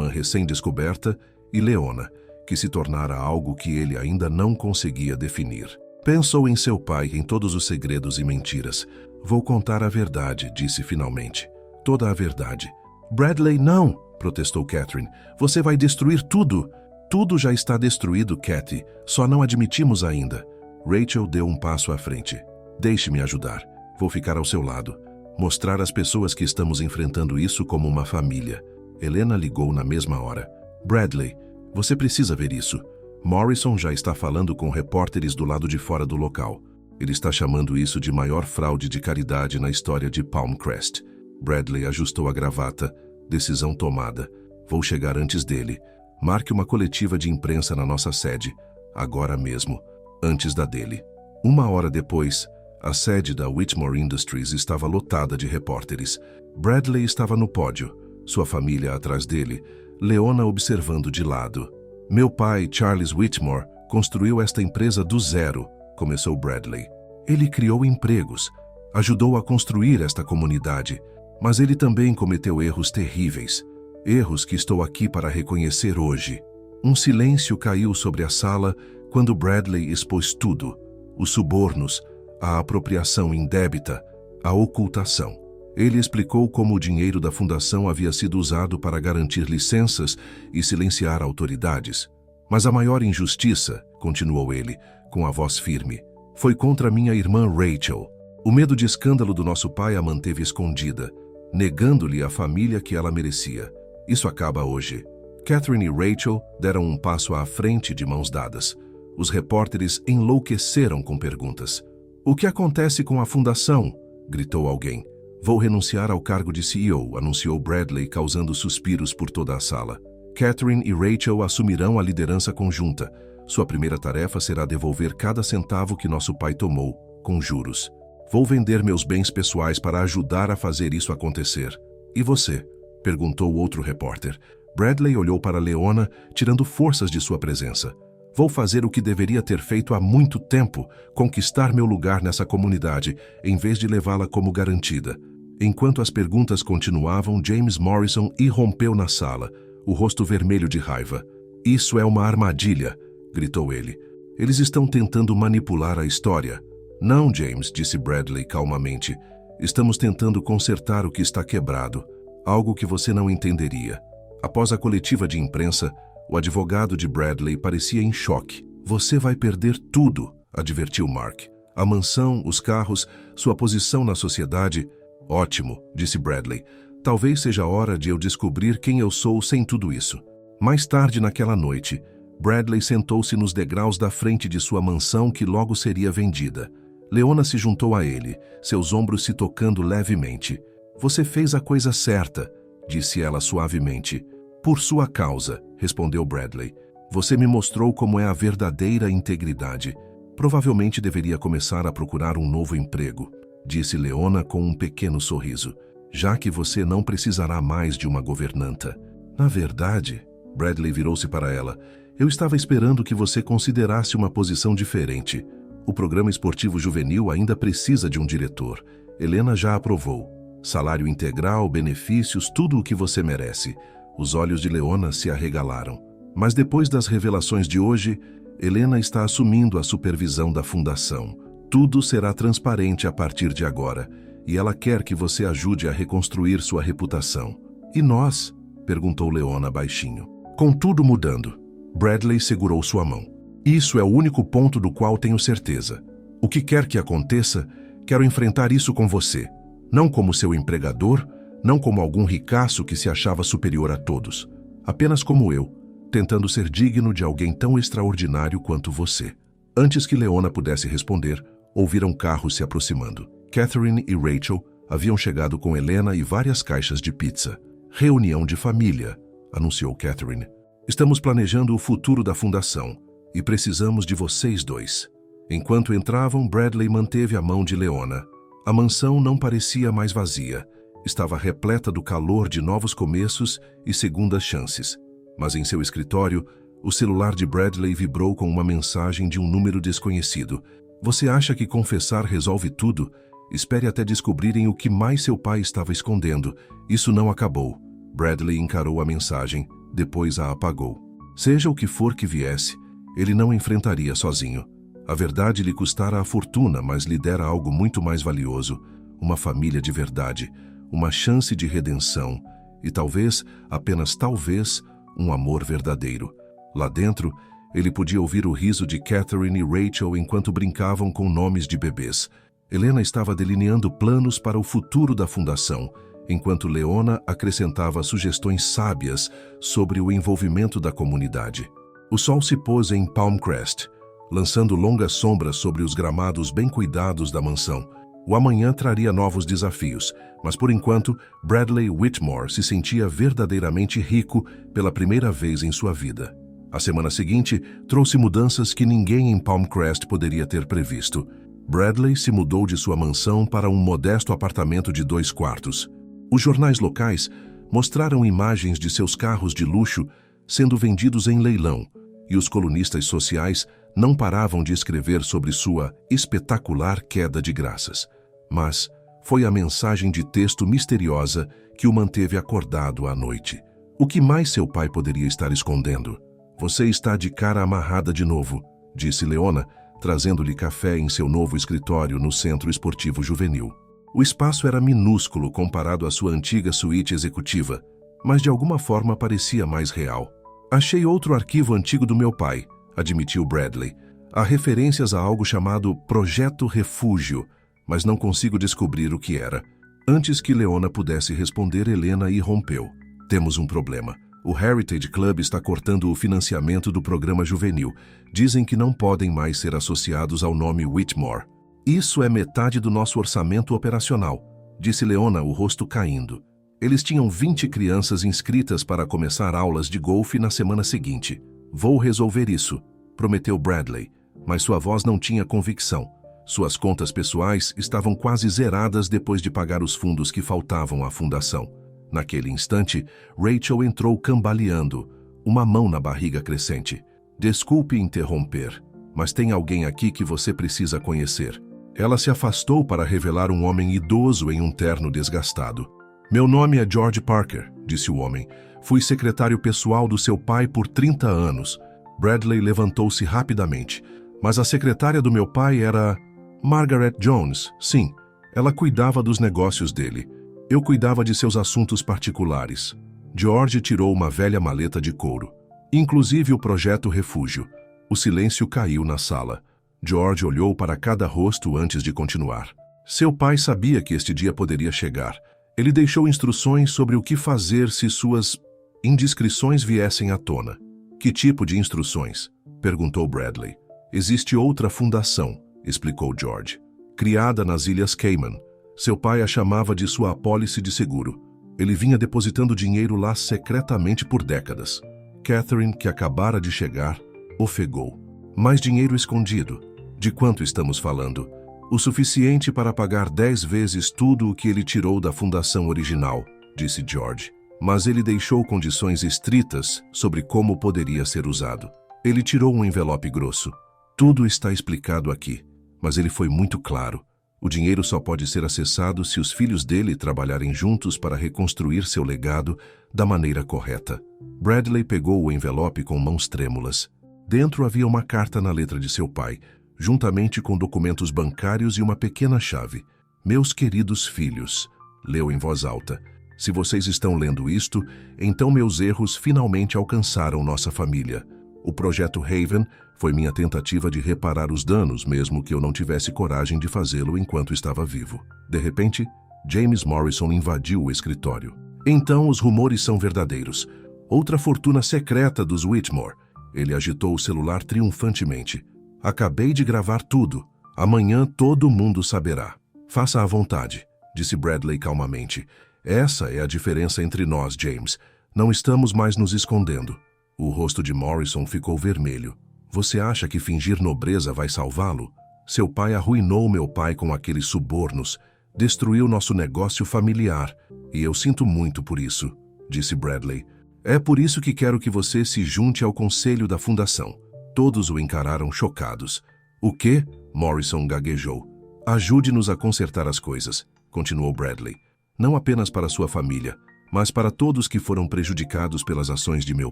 recém-descoberta e Leona, que se tornara algo que ele ainda não conseguia definir. Pensou em seu pai, em todos os segredos e mentiras. "Vou contar a verdade", disse finalmente. "Toda a verdade." "Bradley, não!" protestou Catherine. "Você vai destruir tudo." "Tudo já está destruído, Cathy. Só não admitimos ainda." Rachel deu um passo à frente. "Deixe-me ajudar. Vou ficar ao seu lado. Mostrar às pessoas que estamos enfrentando isso como uma família." Helena ligou na mesma hora. "Bradley, você precisa ver isso. Morrison já está falando com repórteres do lado de fora do local. Ele está chamando isso de maior fraude de caridade na história de Palm Crest." Bradley ajustou a gravata. "Decisão tomada. Vou chegar antes dele. Marque uma coletiva de imprensa na nossa sede, agora mesmo, antes da dele." 1 hora depois, a sede da Whitmore Industries estava lotada de repórteres. Bradley estava no pódio, sua família atrás dele, Leona observando de lado. "Meu pai, Charles Whitmore, construiu esta empresa do zero", começou Bradley. "Ele criou empregos, ajudou a construir esta comunidade, mas ele também cometeu erros terríveis. Erros que estou aqui para reconhecer hoje." Um silêncio caiu sobre a sala quando Bradley expôs tudo: os subornos, a apropriação indébita, a ocultação. Ele explicou como o dinheiro da fundação havia sido usado para garantir licenças e silenciar autoridades. "Mas a maior injustiça", continuou ele, com a voz firme, "foi contra minha irmã Rachel. O medo de escândalo do nosso pai a manteve escondida, negando-lhe a família que ela merecia. Isso acaba hoje." Catherine e Rachel deram um passo à frente de mãos dadas. Os repórteres enlouqueceram com perguntas. "O que acontece com a fundação?" gritou alguém. "Vou renunciar ao cargo de CEO", anunciou Bradley, causando suspiros por toda a sala. Catherine e Rachel assumirão a liderança conjunta. Sua primeira tarefa será devolver cada centavo que nosso pai tomou, com juros. "Vou vender meus bens pessoais para ajudar a fazer isso acontecer." "E você?" perguntou outro repórter. Bradley olhou para Leona, tirando forças de sua presença. Vou fazer o que deveria ter feito há muito tempo, conquistar meu lugar nessa comunidade, em vez de levá-la como garantida. Enquanto as perguntas continuavam, James Morrison irrompeu na sala, o rosto vermelho de raiva. "Isso é uma armadilha", gritou ele. "Eles estão tentando manipular a história." "Não, James", disse Bradley calmamente. "Estamos tentando consertar o que está quebrado, algo que você não entenderia." Após a coletiva de imprensa, o advogado de Bradley parecia em choque. "Você vai perder tudo", advertiu Mark. "A mansão, os carros, sua posição na sociedade." "Ótimo", disse Bradley. "Talvez seja a hora de eu descobrir quem eu sou sem tudo isso." Mais tarde naquela noite, Bradley sentou-se nos degraus da frente de sua mansão que logo seria vendida. Leona se juntou a ele, seus ombros se tocando levemente. "Você fez a coisa certa", disse ela suavemente. "Por sua causa", respondeu Bradley. "Você me mostrou como é a verdadeira integridade. Provavelmente deveria começar a procurar um novo emprego", disse Leona com um pequeno sorriso, "já que você não precisará mais de uma governanta." "Na verdade", Bradley virou-se para ela, "eu estava esperando que você considerasse uma posição diferente. O programa esportivo juvenil ainda precisa de um diretor. Helena já aprovou. Salário integral, benefícios, tudo o que você merece." Os olhos de Leona se arregalaram. "Mas depois das revelações de hoje, Helena está assumindo a supervisão da fundação. Tudo será transparente a partir de agora, e ela quer que você ajude a reconstruir sua reputação." "E nós?", perguntou Leona baixinho. "Com tudo mudando." Bradley segurou sua mão. "Isso é o único ponto do qual tenho certeza. O que quer que aconteça, quero enfrentar isso com você. Não como seu empregador, não como algum ricaço que se achava superior a todos. Apenas como eu, tentando ser digno de alguém tão extraordinário quanto você." Antes que Leona pudesse responder, ouviram carros se aproximando. Catherine e Rachel haviam chegado com Helena e várias caixas de pizza. "Reunião de família", anunciou Catherine. "Estamos planejando o futuro da fundação e precisamos de vocês dois." Enquanto entravam, Bradley manteve a mão de Leona. A mansão não parecia mais vazia. Estava repleta do calor de novos começos e segundas chances. Mas em seu escritório, o celular de Bradley vibrou com uma mensagem de um número desconhecido. "Você acha que confessar resolve tudo? Espere até descobrirem o que mais seu pai estava escondendo. Isso não acabou." Bradley encarou a mensagem, depois a apagou. Seja o que for que viesse, ele não enfrentaria sozinho. A verdade lhe custara a fortuna, mas lhe dera algo muito mais valioso: uma família de verdade, uma chance de redenção e talvez, apenas talvez, um amor verdadeiro. Lá dentro, ele podia ouvir o riso de Catherine e Rachel enquanto brincavam com nomes de bebês. Helena estava delineando planos para o futuro da fundação, enquanto Leona acrescentava sugestões sábias sobre o envolvimento da comunidade. O sol se pôs em Palmcrest, lançando longas sombras sobre os gramados bem cuidados da mansão. O amanhã traria novos desafios, mas por enquanto, Bradley Whitmore se sentia verdadeiramente rico pela primeira vez em sua vida. A semana seguinte trouxe mudanças que ninguém em Palmcrest poderia ter previsto. Bradley se mudou de sua mansão para um modesto apartamento de 2 quartos. Os jornais locais mostraram imagens de seus carros de luxo sendo vendidos em leilão, e os colunistas sociais não paravam de escrever sobre sua espetacular queda de graças. Mas foi a mensagem de texto misteriosa que o manteve acordado à noite. O que mais seu pai poderia estar escondendo? "Você está de cara amarrada de novo", disse Leona, trazendo-lhe café em seu novo escritório no Centro Esportivo Juvenil. O espaço era minúsculo comparado à sua antiga suíte executiva, mas de alguma forma parecia mais real. "Achei outro arquivo antigo do meu pai", admitiu Bradley. "Há referências a algo chamado Projeto Refúgio, mas não consigo descobrir o que era." Antes que Leona pudesse responder, Helena irrompeu. "Temos um problema. O Heritage Club está cortando o financiamento do programa juvenil. Dizem que não podem mais ser associados ao nome Whitmore." "Isso é metade do nosso orçamento operacional", disse Leona, o rosto caindo. Eles tinham 20 crianças inscritas para começar aulas de golfe na semana seguinte. "Vou resolver isso", prometeu Bradley, mas sua voz não tinha convicção. Suas contas pessoais estavam quase zeradas depois de pagar os fundos que faltavam à fundação. Naquele instante, Rachel entrou cambaleando, uma mão na barriga crescente. Desculpe interromper, mas tem alguém aqui que você precisa conhecer. Ela se afastou para revelar um homem idoso em um terno desgastado. Meu nome é George Parker, disse o homem. Fui secretário pessoal do seu pai por 30 anos. Bradley levantou-se rapidamente. Mas a secretária do meu pai era Margaret Jones, sim. Ela cuidava dos negócios dele. Eu cuidava de seus assuntos particulares. George tirou uma velha maleta de couro. Inclusive o projeto Refúgio. O silêncio caiu na sala. George olhou para cada rosto antes de continuar. Seu pai sabia que este dia poderia chegar. Ele deixou instruções sobre o que fazer se suas indiscrições viessem à tona. Que tipo de instruções? Perguntou Bradley. Existe outra fundação, explicou George. Criada nas Ilhas Cayman. Seu pai a chamava de sua apólice de seguro. Ele vinha depositando dinheiro lá secretamente por décadas. Catherine, que acabara de chegar, ofegou. Mais dinheiro escondido. De quanto estamos falando? O suficiente para pagar 10 vezes tudo o que ele tirou da fundação original, disse George. Mas ele deixou condições estritas sobre como poderia ser usado. Ele tirou um envelope grosso. Tudo está explicado aqui, mas ele foi muito claro. O dinheiro só pode ser acessado se os filhos dele trabalharem juntos para reconstruir seu legado da maneira correta. Bradley pegou o envelope com mãos trêmulas. Dentro havia uma carta na letra de seu pai, juntamente com documentos bancários e uma pequena chave. Meus queridos filhos, leu em voz alta. Se vocês estão lendo isto, então meus erros finalmente alcançaram nossa família. O projeto Haven foi minha tentativa de reparar os danos, mesmo que eu não tivesse coragem de fazê-lo enquanto estava vivo. De repente, James Morrison invadiu o escritório. Então os rumores são verdadeiros. Outra fortuna secreta dos Whitmore. Ele agitou o celular triunfantemente. Acabei de gravar tudo. Amanhã todo mundo saberá. Faça à vontade, disse Bradley calmamente. Essa é a diferença entre nós, James. Não estamos mais nos escondendo. O rosto de Morrison ficou vermelho. Você acha que fingir nobreza vai salvá-lo? Seu pai arruinou meu pai com aqueles subornos, destruiu nosso negócio familiar, e eu sinto muito por isso, disse Bradley. É por isso que quero que você se junte ao conselho da fundação. Todos o encararam chocados. O quê? Morrison gaguejou. Ajude-nos a consertar as coisas, continuou Bradley. Não apenas para sua família, mas para todos que foram prejudicados pelas ações de meu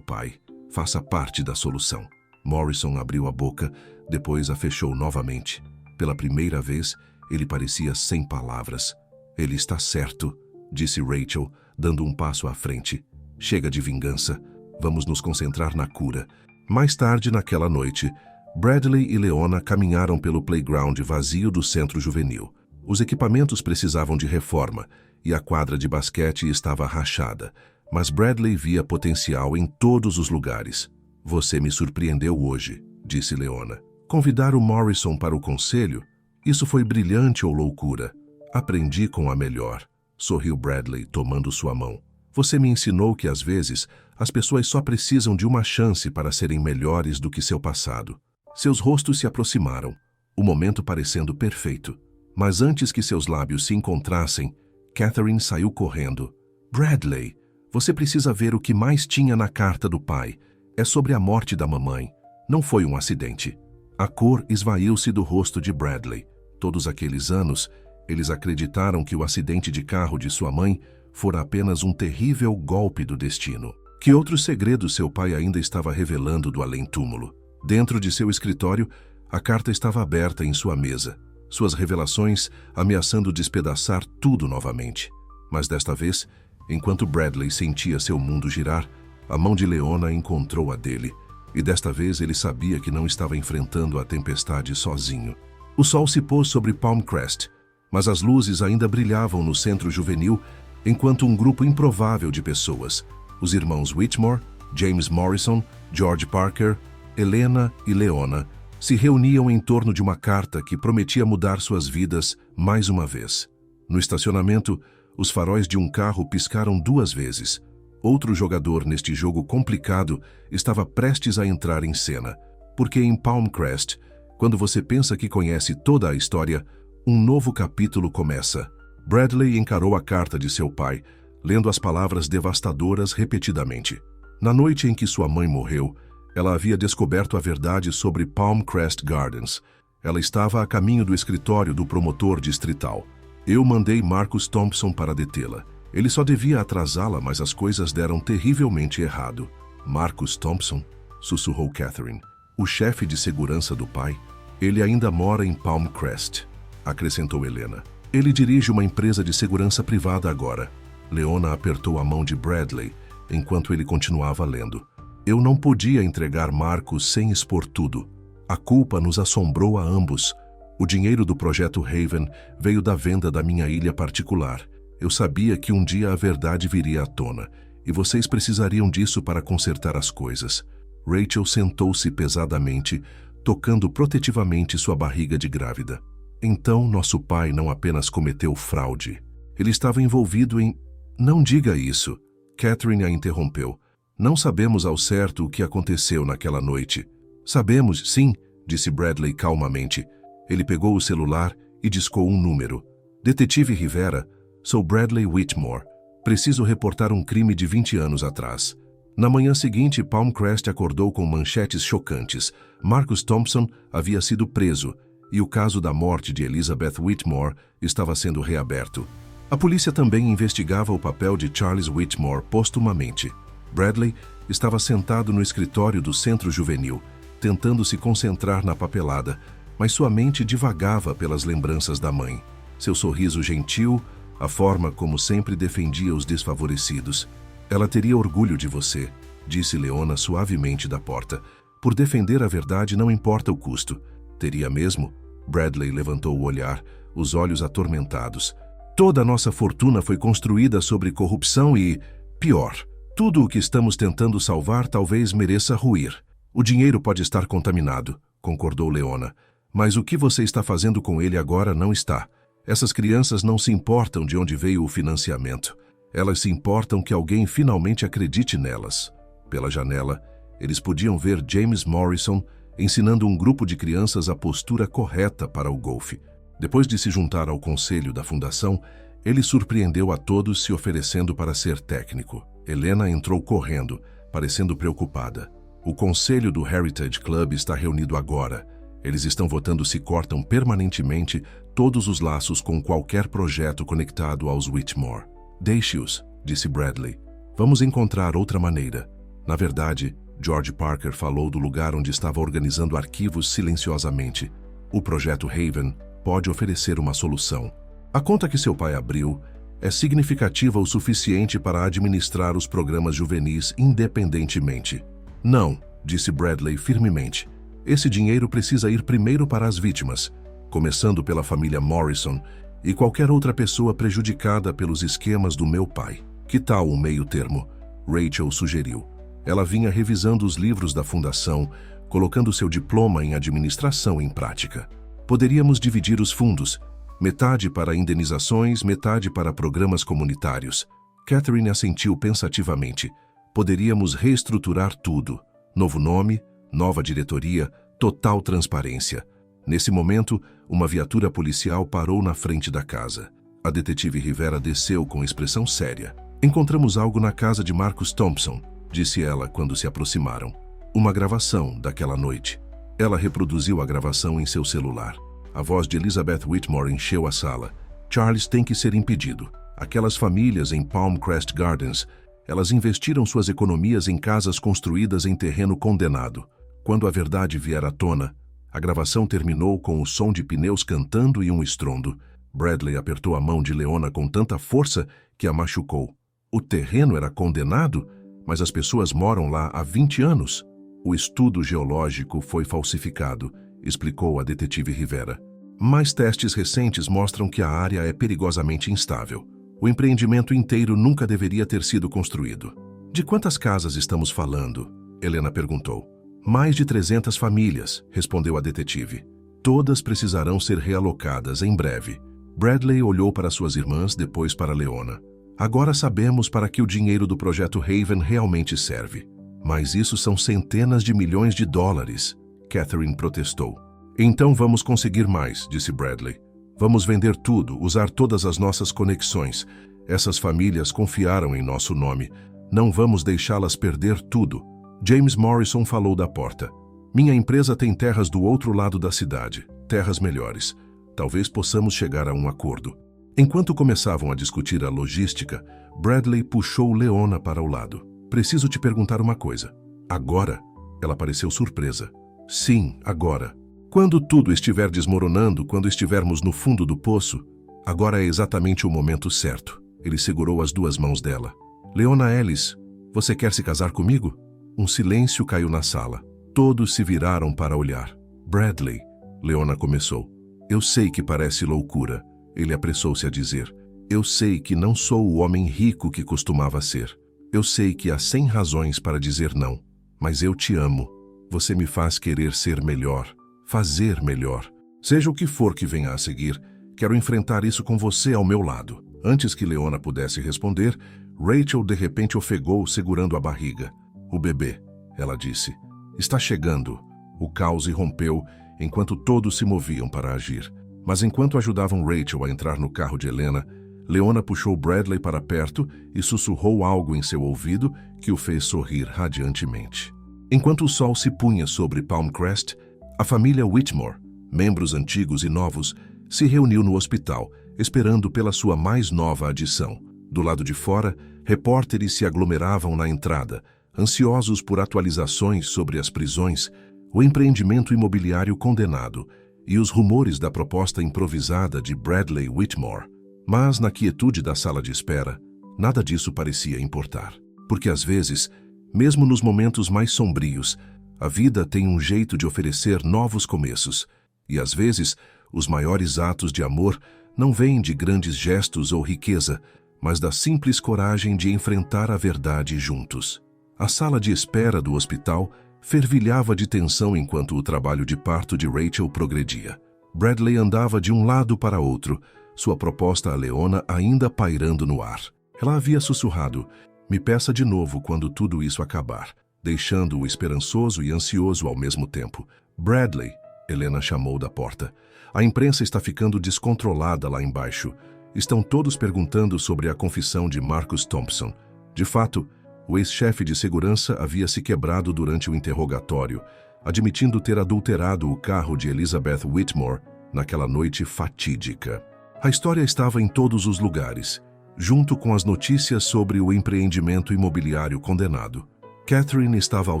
pai. Faça parte da solução. Morrison abriu a boca, depois a fechou novamente. Pela primeira vez, ele parecia sem palavras. Ele está certo, disse Rachel, dando um passo à frente. Chega de vingança. Vamos nos concentrar na cura. Mais tarde, naquela noite, Bradley e Leona caminharam pelo playground vazio do centro juvenil. Os equipamentos precisavam de reforma e a quadra de basquete estava rachada, mas Bradley via potencial em todos os lugares. Você me surpreendeu hoje, disse Leona. Convidar o Morrison para o conselho? Isso foi brilhante ou loucura? Aprendi com a melhor, sorriu Bradley, tomando sua mão. Você me ensinou que, às vezes, as pessoas só precisam de uma chance para serem melhores do que seu passado. Seus rostos se aproximaram, o momento parecendo perfeito. Mas antes que seus lábios se encontrassem, Catherine saiu correndo. Bradley, você precisa ver o que mais tinha na carta do pai. É sobre a morte da mamãe. Não foi um acidente. A cor esvaiu-se do rosto de Bradley. Todos aqueles anos, eles acreditaram que o acidente de carro de sua mãe fora apenas um terrível golpe do destino. Que outros segredos seu pai ainda estava revelando do além-túmulo? Dentro de seu escritório, a carta estava aberta em sua mesa. Suas revelações ameaçando despedaçar tudo novamente. Mas desta vez, enquanto Bradley sentia seu mundo girar, a mão de Leona encontrou a dele. E desta vez ele sabia que não estava enfrentando a tempestade sozinho. O sol se pôs sobre Palm Crest, mas as luzes ainda brilhavam no centro juvenil, enquanto um grupo improvável de pessoas, os irmãos Whitmore, James Morrison, George Parker, Helena e Leona, se reuniam em torno de uma carta que prometia mudar suas vidas mais uma vez. No estacionamento, os faróis de um carro piscaram 2 vezes. Outro jogador neste jogo complicado estava prestes a entrar em cena, porque em Palm Crest, quando você pensa que conhece toda a história, um novo capítulo começa. Bradley encarou a carta de seu pai, lendo as palavras devastadoras repetidamente. Na noite em que sua mãe morreu, Ela havia descoberto a verdade sobre Palmcrest Gardens. Ela estava a caminho do escritório do promotor distrital. Eu mandei Marcus Thompson para detê-la. Ele só devia atrasá-la, mas as coisas deram terrivelmente errado. Marcus Thompson? Sussurrou Catherine. O chefe de segurança do pai? Ele ainda mora em Palmcrest, acrescentou Helena. Ele dirige uma empresa de segurança privada agora. Leona apertou a mão de Bradley enquanto ele continuava lendo. Eu não podia entregar Marcus sem expor tudo. A culpa nos assombrou a ambos. O dinheiro do projeto Haven veio da venda da minha ilha particular. Eu sabia que um dia a verdade viria à tona, e vocês precisariam disso para consertar as coisas. Rachel sentou-se pesadamente, tocando protetivamente sua barriga de grávida. Então, nosso pai não apenas cometeu fraude. Ele estava envolvido em... Não diga isso. Catherine a interrompeu. Não sabemos ao certo o que aconteceu naquela noite. Sabemos, sim, disse Bradley calmamente. Ele pegou o celular e discou um número. Detetive Rivera, sou Bradley Whitmore. Preciso reportar um crime de 20 anos atrás. Na manhã seguinte, Palmcrest acordou com manchetes chocantes. Marcus Thompson havia sido preso e o caso da morte de Elizabeth Whitmore estava sendo reaberto. A polícia também investigava o papel de Charles Whitmore postumamente. Bradley estava sentado no escritório do centro juvenil, tentando se concentrar na papelada, mas sua mente divagava pelas lembranças da mãe. Seu sorriso gentil, a forma como sempre defendia os desfavorecidos. Ela teria orgulho de você, disse Leona suavemente da porta. Por defender a verdade não importa o custo. Teria mesmo? Bradley levantou o olhar, os olhos atormentados. Toda a nossa fortuna foi construída sobre corrupção e, pior, tudo o que estamos tentando salvar talvez mereça ruir. O dinheiro pode estar contaminado, concordou Leona. Mas o que você está fazendo com ele agora não está. Essas crianças não se importam de onde veio o financiamento. Elas se importam que alguém finalmente acredite nelas. Pela janela, eles podiam ver James Morrison ensinando um grupo de crianças a postura correta para o golfe. Depois de se juntar ao conselho da fundação, ele surpreendeu a todos se oferecendo para ser técnico. Helena entrou correndo, parecendo preocupada. O conselho do Heritage Club está reunido agora. Eles estão votando se cortam permanentemente todos os laços com qualquer projeto conectado aos Whitmore. Deixe-os, disse Bradley. Vamos encontrar outra maneira. Na verdade, George Parker falou do lugar onde estava organizando arquivos silenciosamente. O projeto Haven pode oferecer uma solução. A conta que seu pai abriu é significativa o suficiente para administrar os programas juvenis independentemente. Não, disse Bradley firmemente. Esse dinheiro precisa ir primeiro para as vítimas, começando pela família Morrison e qualquer outra pessoa prejudicada pelos esquemas do meu pai. Que tal um meio termo? Rachel sugeriu. Ela vinha revisando os livros da fundação, colocando seu diploma em administração em prática. Poderíamos dividir os fundos, metade para indenizações, metade para programas comunitários. Catherine assentiu pensativamente. Poderíamos reestruturar tudo. Novo nome, nova diretoria, total transparência. Nesse momento, uma viatura policial parou na frente da casa. A detetive Rivera desceu com expressão séria. Encontramos algo na casa de Marcus Thompson, disse ela quando se aproximaram. Uma gravação daquela noite. Ela reproduziu a gravação em seu celular. A voz de Elizabeth Whitmore encheu a sala. Charles tem que ser impedido. Aquelas famílias em Palmcrest Gardens, elas investiram suas economias em casas construídas em terreno condenado. Quando a verdade vier à tona, a gravação terminou com o som de pneus cantando e um estrondo. Bradley apertou a mão de Leona com tanta força que a machucou. O terreno era condenado, mas as pessoas moram lá há 20 anos. O estudo geológico foi falsificado, explicou a detetive Rivera. Mais testes recentes mostram que a área é perigosamente instável. O empreendimento inteiro nunca deveria ter sido construído. De quantas casas estamos falando? Helena perguntou. Mais de 300 famílias, respondeu a detetive. Todas precisarão ser realocadas em breve. Bradley olhou para suas irmãs, depois para Leona. Agora sabemos para que o dinheiro do projeto Haven realmente serve. Mas isso são centenas de milhões de dólares, Catherine protestou. Então vamos conseguir mais, disse Bradley. Vamos vender tudo, usar todas as nossas conexões. Essas famílias confiaram em nosso nome. Não vamos deixá-las perder tudo. James Morrison falou da porta. Minha empresa tem terras do outro lado da cidade, terras melhores. Talvez possamos chegar a um acordo. Enquanto começavam a discutir a logística, Bradley puxou Leona para o lado. Preciso te perguntar uma coisa. Agora? Ela pareceu surpresa. Sim, agora. Quando tudo estiver desmoronando, quando estivermos no fundo do poço, agora é exatamente o momento certo. Ele segurou as duas mãos dela. Leona Ellis, você quer se casar comigo? Um silêncio caiu na sala. Todos se viraram para olhar. Bradley, Leona começou. Eu sei que parece loucura. Ele apressou-se a dizer. Eu sei que não sou o homem rico que costumava ser. Eu sei que há 100 razões para dizer não. Mas eu te amo. Você me faz querer ser melhor. Fazer melhor. Seja o que for que venha a seguir, quero enfrentar isso com você ao meu lado. Antes que Leona pudesse responder, Rachel de repente ofegou, segurando a barriga. O bebê, ela disse. Está chegando. O caos irrompeu enquanto todos se moviam para agir. Mas enquanto ajudavam Rachel a entrar no carro de Helena, Leona puxou Bradley para perto e sussurrou algo em seu ouvido que o fez sorrir radiantemente. Enquanto o sol se punha sobre Palm Crest, a família Whitmore, membros antigos e novos, se reuniu no hospital, esperando pela sua mais nova adição. Do lado de fora, repórteres se aglomeravam na entrada, ansiosos por atualizações sobre as prisões, o empreendimento imobiliário condenado e os rumores da proposta improvisada de Bradley Whitmore. Mas, na quietude da sala de espera, nada disso parecia importar. Porque, às vezes, mesmo nos momentos mais sombrios, a vida tem um jeito de oferecer novos começos. E, às vezes, os maiores atos de amor não vêm de grandes gestos ou riqueza, mas da simples coragem de enfrentar a verdade juntos. A sala de espera do hospital fervilhava de tensão enquanto o trabalho de parto de Rachel progredia. Bradley andava de um lado para outro, sua proposta a Leona ainda pairando no ar. Ela havia sussurrado, me peça de novo quando tudo isso acabar, deixando-o esperançoso e ansioso ao mesmo tempo. Bradley, Helena chamou da porta. A imprensa está ficando descontrolada lá embaixo. Estão todos perguntando sobre a confissão de Marcus Thompson. De fato, o ex-chefe de segurança havia se quebrado durante o interrogatório, admitindo ter adulterado o carro de Elizabeth Whitmore naquela noite fatídica. A história estava em todos os lugares, junto com as notícias sobre o empreendimento imobiliário condenado. Catherine estava ao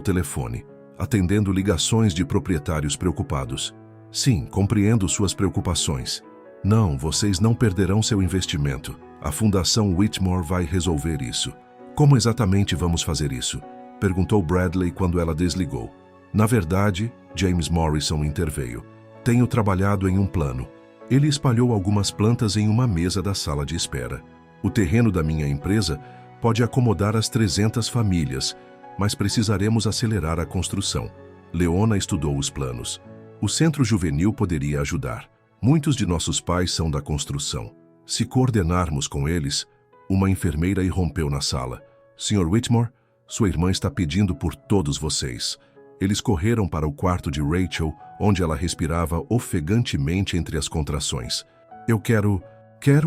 telefone, atendendo ligações de proprietários preocupados. Sim, compreendo suas preocupações. Não, vocês não perderão seu investimento. A Fundação Whitmore vai resolver isso. Como exatamente vamos fazer isso? Perguntou Bradley quando ela desligou. Na verdade, James Morrison interveio. Tenho trabalhado em um plano. Ele espalhou algumas plantas em uma mesa da sala de espera. O terreno da minha empresa pode acomodar as 300 famílias, mas precisaremos acelerar a construção. Leona estudou os planos. O centro juvenil poderia ajudar. Muitos de nossos pais são da construção. Se coordenarmos com eles, uma enfermeira irrompeu na sala. Sr. Whitmore, sua irmã está pedindo por todos vocês. Eles correram para o quarto de Rachel, onde ela respirava ofegantemente entre as contrações. Eu quero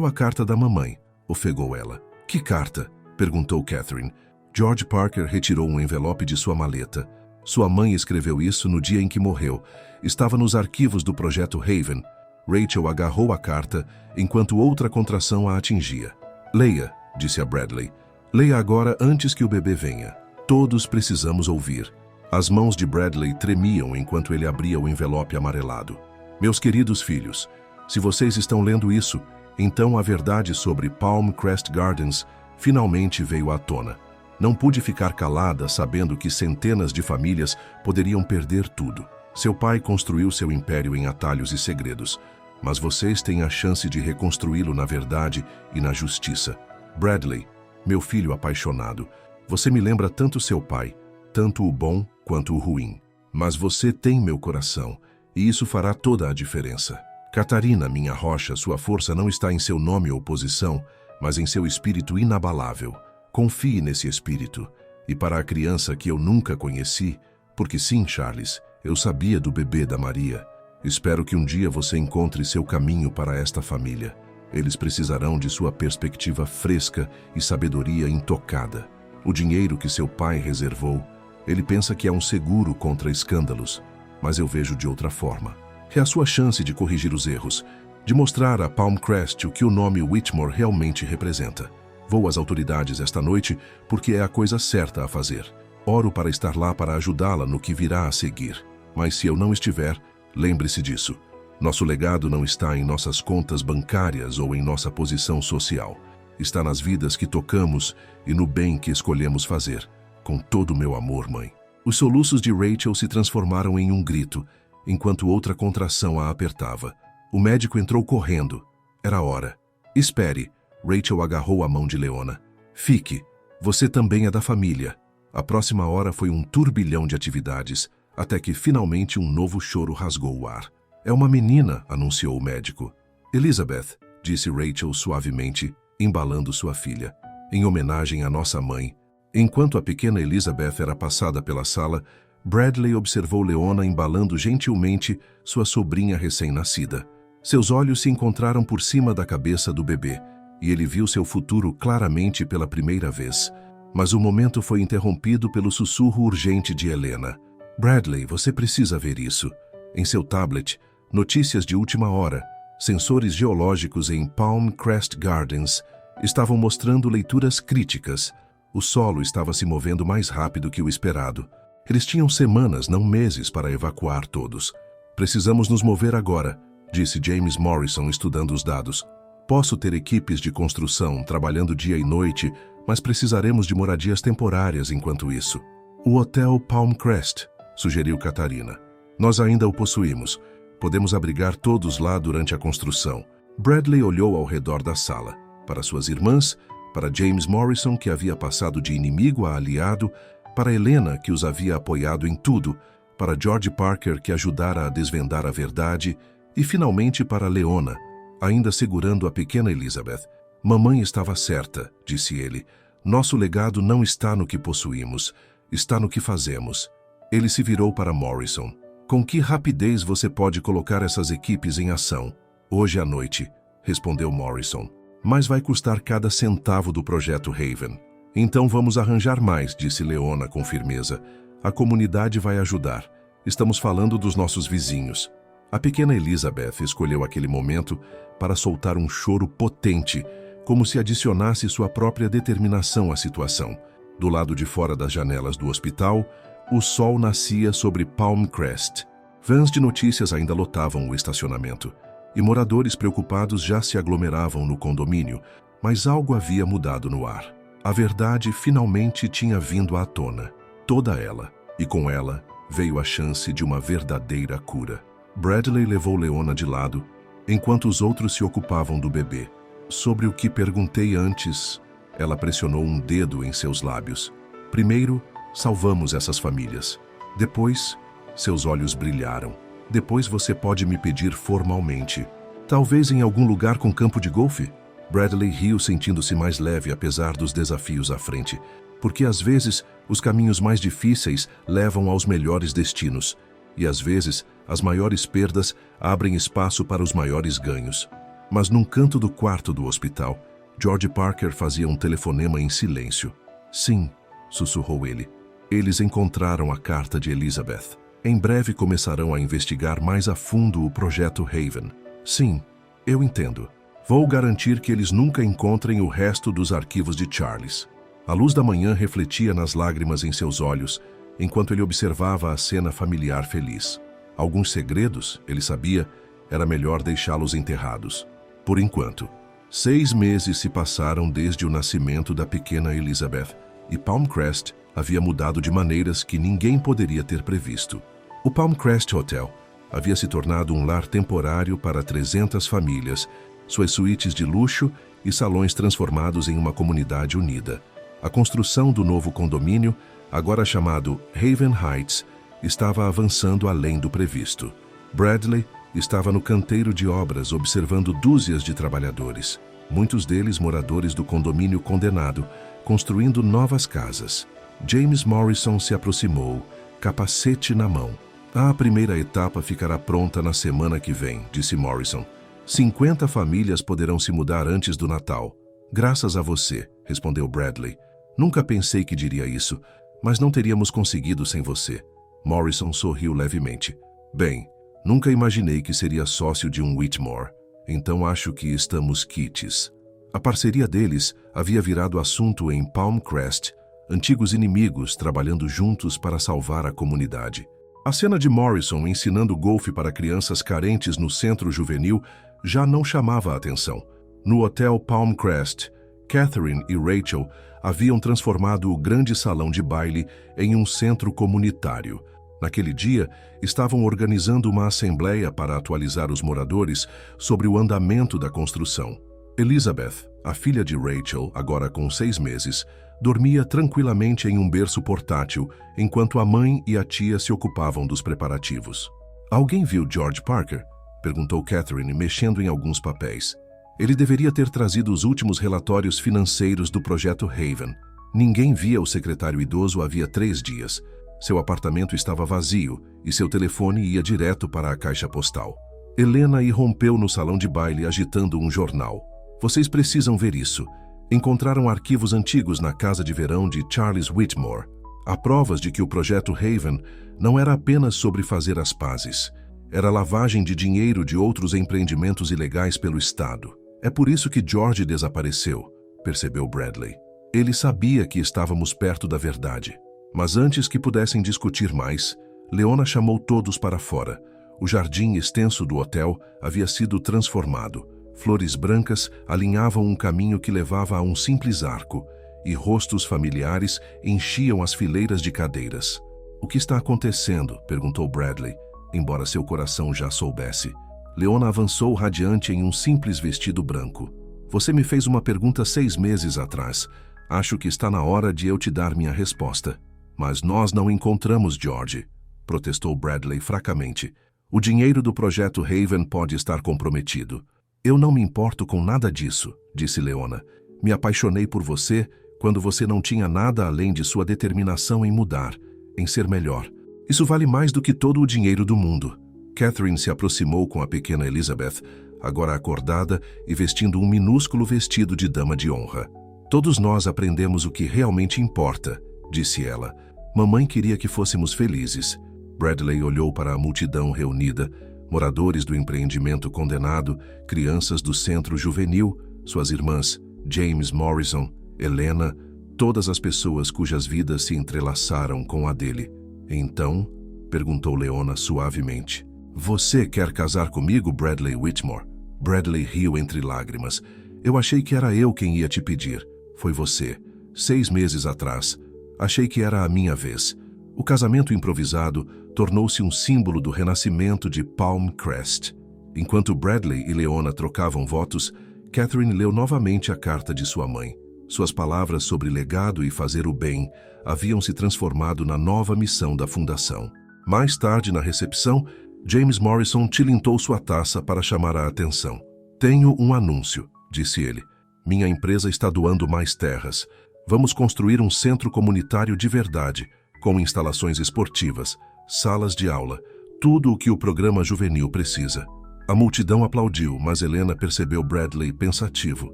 a carta da mamãe, ofegou ela. Que carta? Perguntou Catherine. George Parker retirou um envelope de sua maleta. Sua mãe escreveu isso no dia em que morreu. Estava nos arquivos do Projeto Haven. Rachel agarrou a carta, enquanto outra contração a atingia. Leia, disse a Bradley. Leia agora antes que o bebê venha. Todos precisamos ouvir. As mãos de Bradley tremiam enquanto ele abria o envelope amarelado. Meus queridos filhos, se vocês estão lendo isso, então a verdade sobre Palm Crest Gardens finalmente veio à tona. Não pude ficar calada sabendo que centenas de famílias poderiam perder tudo. Seu pai construiu seu império em atalhos e segredos, mas vocês têm a chance de reconstruí-lo na verdade e na justiça. Bradley, meu filho apaixonado, você me lembra tanto seu pai, tanto o bom quanto o ruim. Mas você tem meu coração, e isso fará toda a diferença. Catarina, minha rocha, sua força não está em seu nome ou posição, mas em seu espírito inabalável. Confie nesse espírito. E para a criança que eu nunca conheci, porque sim, Charles, eu sabia do bebê da Maria. Espero que um dia você encontre seu caminho para esta família. Eles precisarão de sua perspectiva fresca e sabedoria intocada. O dinheiro que seu pai reservou, Ele pensa que é um seguro contra escândalos, mas eu vejo de outra forma. É a sua chance de corrigir os erros, de mostrar a Palmcrest o que o nome Whitmore realmente representa. Vou às autoridades esta noite porque é a coisa certa a fazer. Oro para estar lá para ajudá-la no que virá a seguir. Mas se eu não estiver, lembre-se disso. Nosso legado não está em nossas contas bancárias ou em nossa posição social. Está nas vidas que tocamos e no bem que escolhemos fazer. Com todo o meu amor, mãe. Os soluços de Rachel se transformaram em um grito, enquanto outra contração a apertava. O médico entrou correndo. Era hora. Espere. Rachel agarrou a mão de Leona. Fique. Você também é da família. A próxima hora foi um turbilhão de atividades, até que finalmente um novo choro rasgou o ar. É uma menina, anunciou o médico. Elizabeth, disse Rachel suavemente, embalando sua filha, em homenagem à nossa mãe. Enquanto a pequena Elizabeth era passada pela sala, Bradley observou Leona embalando gentilmente sua sobrinha recém-nascida. Seus olhos se encontraram por cima da cabeça do bebê, e ele viu seu futuro claramente pela primeira vez. Mas o momento foi interrompido pelo sussurro urgente de Helena. Bradley, você precisa ver isso. Em seu tablet, notícias de última hora, sensores geológicos em Palmcrest Gardens estavam mostrando leituras críticas. O solo estava se movendo mais rápido que o esperado. Eles tinham semanas, não meses, para evacuar todos. Precisamos nos mover agora, disse James Morrison estudando os dados. Posso ter equipes de construção trabalhando dia e noite, mas precisaremos de moradias temporárias enquanto isso. O Hotel Palmcrest, sugeriu Catarina. Nós ainda o possuímos. Podemos abrigar todos lá durante a construção. Bradley olhou ao redor da sala. Para suas irmãs, para James Morrison, que havia passado de inimigo a aliado, para Helena, que os havia apoiado em tudo, para George Parker, que ajudara a desvendar a verdade, e finalmente para Leona, ainda segurando a pequena Elizabeth. Mamãe estava certa, disse ele. Nosso legado não está no que possuímos, está no que fazemos. Ele se virou para Morrison. Com que rapidez você pode colocar essas equipes em ação? Hoje à noite, respondeu Morrison. Mas vai custar cada centavo do projeto Haven. Então vamos arranjar mais, disse Leona com firmeza. A comunidade vai ajudar. Estamos falando dos nossos vizinhos. A pequena Elizabeth escolheu aquele momento para soltar um choro potente, como se adicionasse sua própria determinação à situação. Do lado de fora das janelas do hospital, o sol nascia sobre Palmcrest. Vans de notícias ainda lotavam o estacionamento, e moradores preocupados já se aglomeravam no condomínio, mas algo havia mudado no ar. A verdade finalmente tinha vindo à tona, toda ela, e com ela veio a chance de uma verdadeira cura. Bradley levou Leona de lado, enquanto os outros se ocupavam do bebê. Sobre o que perguntei antes, ela pressionou um dedo em seus lábios. Primeiro, salvamos essas famílias. Depois, seus olhos brilharam. Depois você pode me pedir formalmente. Talvez em algum lugar com campo de golfe? Bradley riu, sentindo-se mais leve apesar dos desafios à frente. Porque às vezes, os caminhos mais difíceis levam aos melhores destinos. E às vezes, as maiores perdas abrem espaço para os maiores ganhos. Mas num canto do quarto do hospital, George Parker fazia um telefonema em silêncio. Sim, sussurrou ele. Eles encontraram a carta de Elizabeth. Em breve começarão a investigar mais a fundo o projeto Haven. Sim, eu entendo. Vou garantir que eles nunca encontrem o resto dos arquivos de Charles. A luz da manhã refletia nas lágrimas em seus olhos, enquanto ele observava a cena familiar feliz. Alguns segredos, ele sabia, era melhor deixá-los enterrados. Por enquanto. 6 meses se passaram desde o nascimento da pequena Elizabeth, e Palmcrest havia mudado de maneiras que ninguém poderia ter previsto. O Palmcrest Hotel havia se tornado um lar temporário para 300 famílias, suas suítes de luxo e salões transformados em uma comunidade unida. A construção do novo condomínio, agora chamado Haven Heights, estava avançando além do previsto. Bradley estava no canteiro de obras observando dúzias de trabalhadores, muitos deles moradores do condomínio condenado, construindo novas casas. James Morrison se aproximou, capacete na mão. A primeira etapa ficará pronta na semana que vem, disse Morrison. 50 famílias poderão se mudar antes do Natal. Graças a você, respondeu Bradley. Nunca pensei que diria isso, Mas não teríamos conseguido sem você. Morrison sorriu levemente. Bem, nunca imaginei que seria sócio de um Whitmore. Então acho que estamos quites. A parceria deles havia virado assunto em Palm Crest, antigos inimigos trabalhando juntos para salvar a comunidade. A cena de Morrison ensinando golfe para crianças carentes no centro juvenil já não chamava a atenção. No Hotel Palm Crest, Catherine e Rachel haviam transformado o grande salão de baile em um centro comunitário. Naquele dia, estavam organizando uma assembleia para atualizar os moradores sobre o andamento da construção. Elizabeth, a filha de Rachel, agora com 6 meses, dormia tranquilamente em um berço portátil, enquanto a mãe e a tia se ocupavam dos preparativos. Alguém viu George Parker? Perguntou Catherine, mexendo em alguns papéis. Ele deveria ter trazido os últimos relatórios financeiros do projeto Haven. Ninguém via o secretário idoso havia 3 dias. Seu apartamento estava vazio e seu telefone ia direto para a caixa postal. Helena irrompeu no salão de baile agitando um jornal. Vocês precisam ver isso. Encontraram arquivos antigos na casa de verão de Charles Whitmore. Há provas de que o projeto Haven não era apenas sobre fazer as pazes. Era lavagem de dinheiro de outros empreendimentos ilegais pelo Estado. É por isso que George desapareceu, percebeu Bradley. Ele sabia que estávamos perto da verdade. Mas antes que pudessem discutir mais, Leona chamou todos para fora. O jardim extenso do hotel havia sido transformado. Flores brancas alinhavam um caminho que levava a um simples arco, e rostos familiares enchiam as fileiras de cadeiras. O que está acontecendo? Perguntou Bradley, embora seu coração já soubesse. Leona avançou radiante em um simples vestido branco. Você me fez uma pergunta 6 meses atrás. Acho que está na hora de eu te dar minha resposta. Mas nós não encontramos George, protestou Bradley fracamente. O dinheiro do projeto Haven pode estar comprometido. Eu não me importo com nada disso, disse Leona. Me apaixonei por você quando você não tinha nada além de sua determinação em mudar, em ser melhor. Isso vale mais do que todo o dinheiro do mundo. Catherine se aproximou com a pequena Elizabeth, agora acordada e vestindo um minúsculo vestido de dama de honra. Todos nós aprendemos o que realmente importa, disse ela. Mamãe queria que fôssemos felizes. Bradley olhou para a multidão reunida, moradores do empreendimento condenado, crianças do centro juvenil, suas irmãs, James Morrison, Helena, todas as pessoas cujas vidas se entrelaçaram com a dele. Então, perguntou Leona suavemente. Você quer casar comigo, Bradley Whitmore? Bradley riu entre lágrimas. Eu achei que era eu quem ia te pedir. Foi você. 6 meses atrás. Achei que era a minha vez. O casamento improvisado tornou-se um símbolo do renascimento de Palm Crest. Enquanto Bradley e Leona trocavam votos, Catherine leu novamente a carta de sua mãe. Suas palavras sobre legado e fazer o bem haviam se transformado na nova missão da fundação. Mais tarde, na recepção, James Morrison tilintou sua taça para chamar a atenção. Tenho um anúncio, disse ele. Minha empresa está doando mais terras. Vamos construir um centro comunitário de verdade, com instalações esportivas, salas de aula, tudo o que o programa juvenil precisa. A multidão aplaudiu, mas Helena percebeu Bradley pensativo.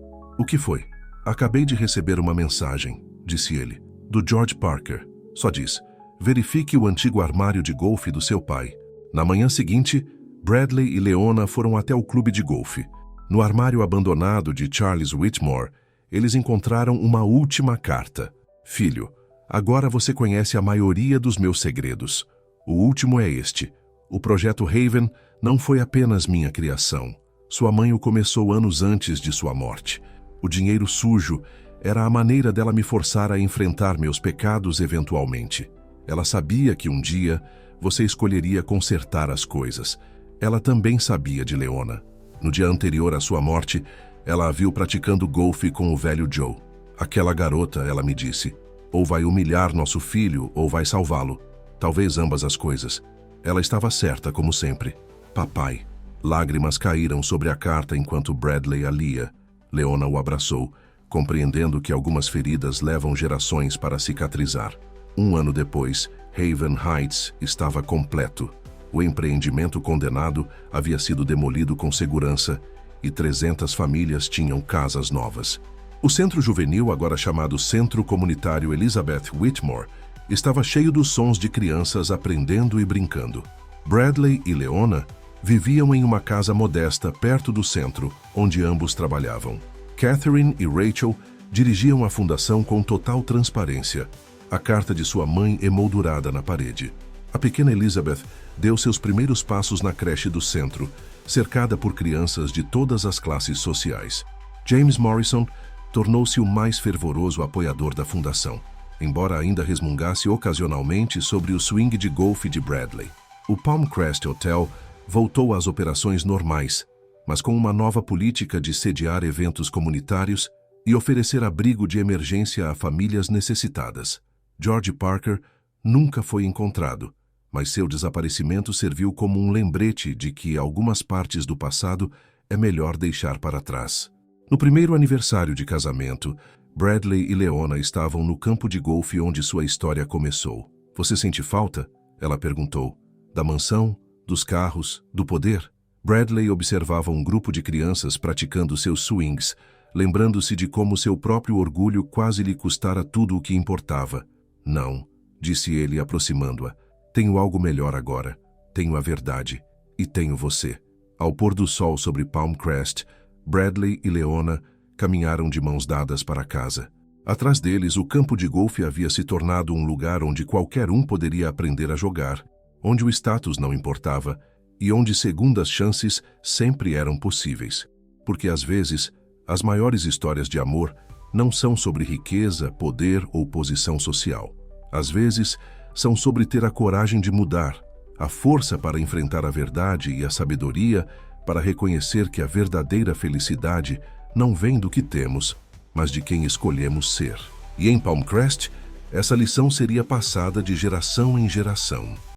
O que foi? Acabei de receber uma mensagem, disse ele, do George Parker. Só diz, verifique o antigo armário de golfe do seu pai. Na manhã seguinte, Bradley e Leona foram até o clube de golfe. No armário abandonado de Charles Whitmore, eles encontraram uma última carta. Filho, agora você conhece a maioria dos meus segredos. O último é este. O projeto Haven não foi apenas minha criação. Sua mãe o começou anos antes de sua morte. O dinheiro sujo era a maneira dela me forçar a enfrentar meus pecados eventualmente. Ela sabia que um dia você escolheria consertar as coisas. Ela também sabia de Leona. No dia anterior à sua morte, ela a viu praticando golfe com o velho Joe. Aquela garota, ela me disse, ou vai humilhar nosso filho ou vai salvá-lo. Talvez ambas as coisas. Ela estava certa, como sempre. Papai. Lágrimas caíram sobre a carta enquanto Bradley a lia. Leona o abraçou, compreendendo que algumas feridas levam gerações para cicatrizar. 1 ano depois, Haven Heights estava completo. O empreendimento condenado havia sido demolido com segurança e 300 famílias tinham casas novas. O centro juvenil, agora chamado Centro Comunitário Elizabeth Whitmore, estava cheio dos sons de crianças aprendendo e brincando. Bradley e Leona viviam em uma casa modesta perto do centro, onde ambos trabalhavam. Catherine e Rachel dirigiam a fundação com total transparência, a carta de sua mãe emoldurada na parede. A pequena Elizabeth deu seus primeiros passos na creche do centro, cercada por crianças de todas as classes sociais. James Morrison tornou-se o mais fervoroso apoiador da fundação, embora ainda resmungasse ocasionalmente sobre o swing de golfe de Bradley. O Palmcrest Hotel voltou às operações normais, mas com uma nova política de sediar eventos comunitários e oferecer abrigo de emergência a famílias necessitadas. George Parker nunca foi encontrado, mas seu desaparecimento serviu como um lembrete de que algumas partes do passado é melhor deixar para trás. No primeiro aniversário de casamento, Bradley e Leona estavam no campo de golfe onde sua história começou. "Você sente falta?" ela perguntou. "Da mansão? Dos carros? Do poder?" Bradley observava um grupo de crianças praticando seus swings, lembrando-se de como seu próprio orgulho quase lhe custara tudo o que importava. "Não", disse ele, aproximando-a. "Tenho algo melhor agora. Tenho a verdade. E tenho você." Ao pôr do sol sobre Palmcrest, Bradley e Leona caminharam de mãos dadas para casa. Atrás deles, o campo de golfe havia se tornado um lugar onde qualquer um poderia aprender a jogar, onde o status não importava e onde segundas chances sempre eram possíveis. Porque às vezes, as maiores histórias de amor não são sobre riqueza, poder ou posição social. Às vezes, são sobre ter a coragem de mudar, a força para enfrentar a verdade e a sabedoria para reconhecer que a verdadeira felicidade não vem do que temos, mas de quem escolhemos ser. E em Palmcrest, essa lição seria passada de geração em geração.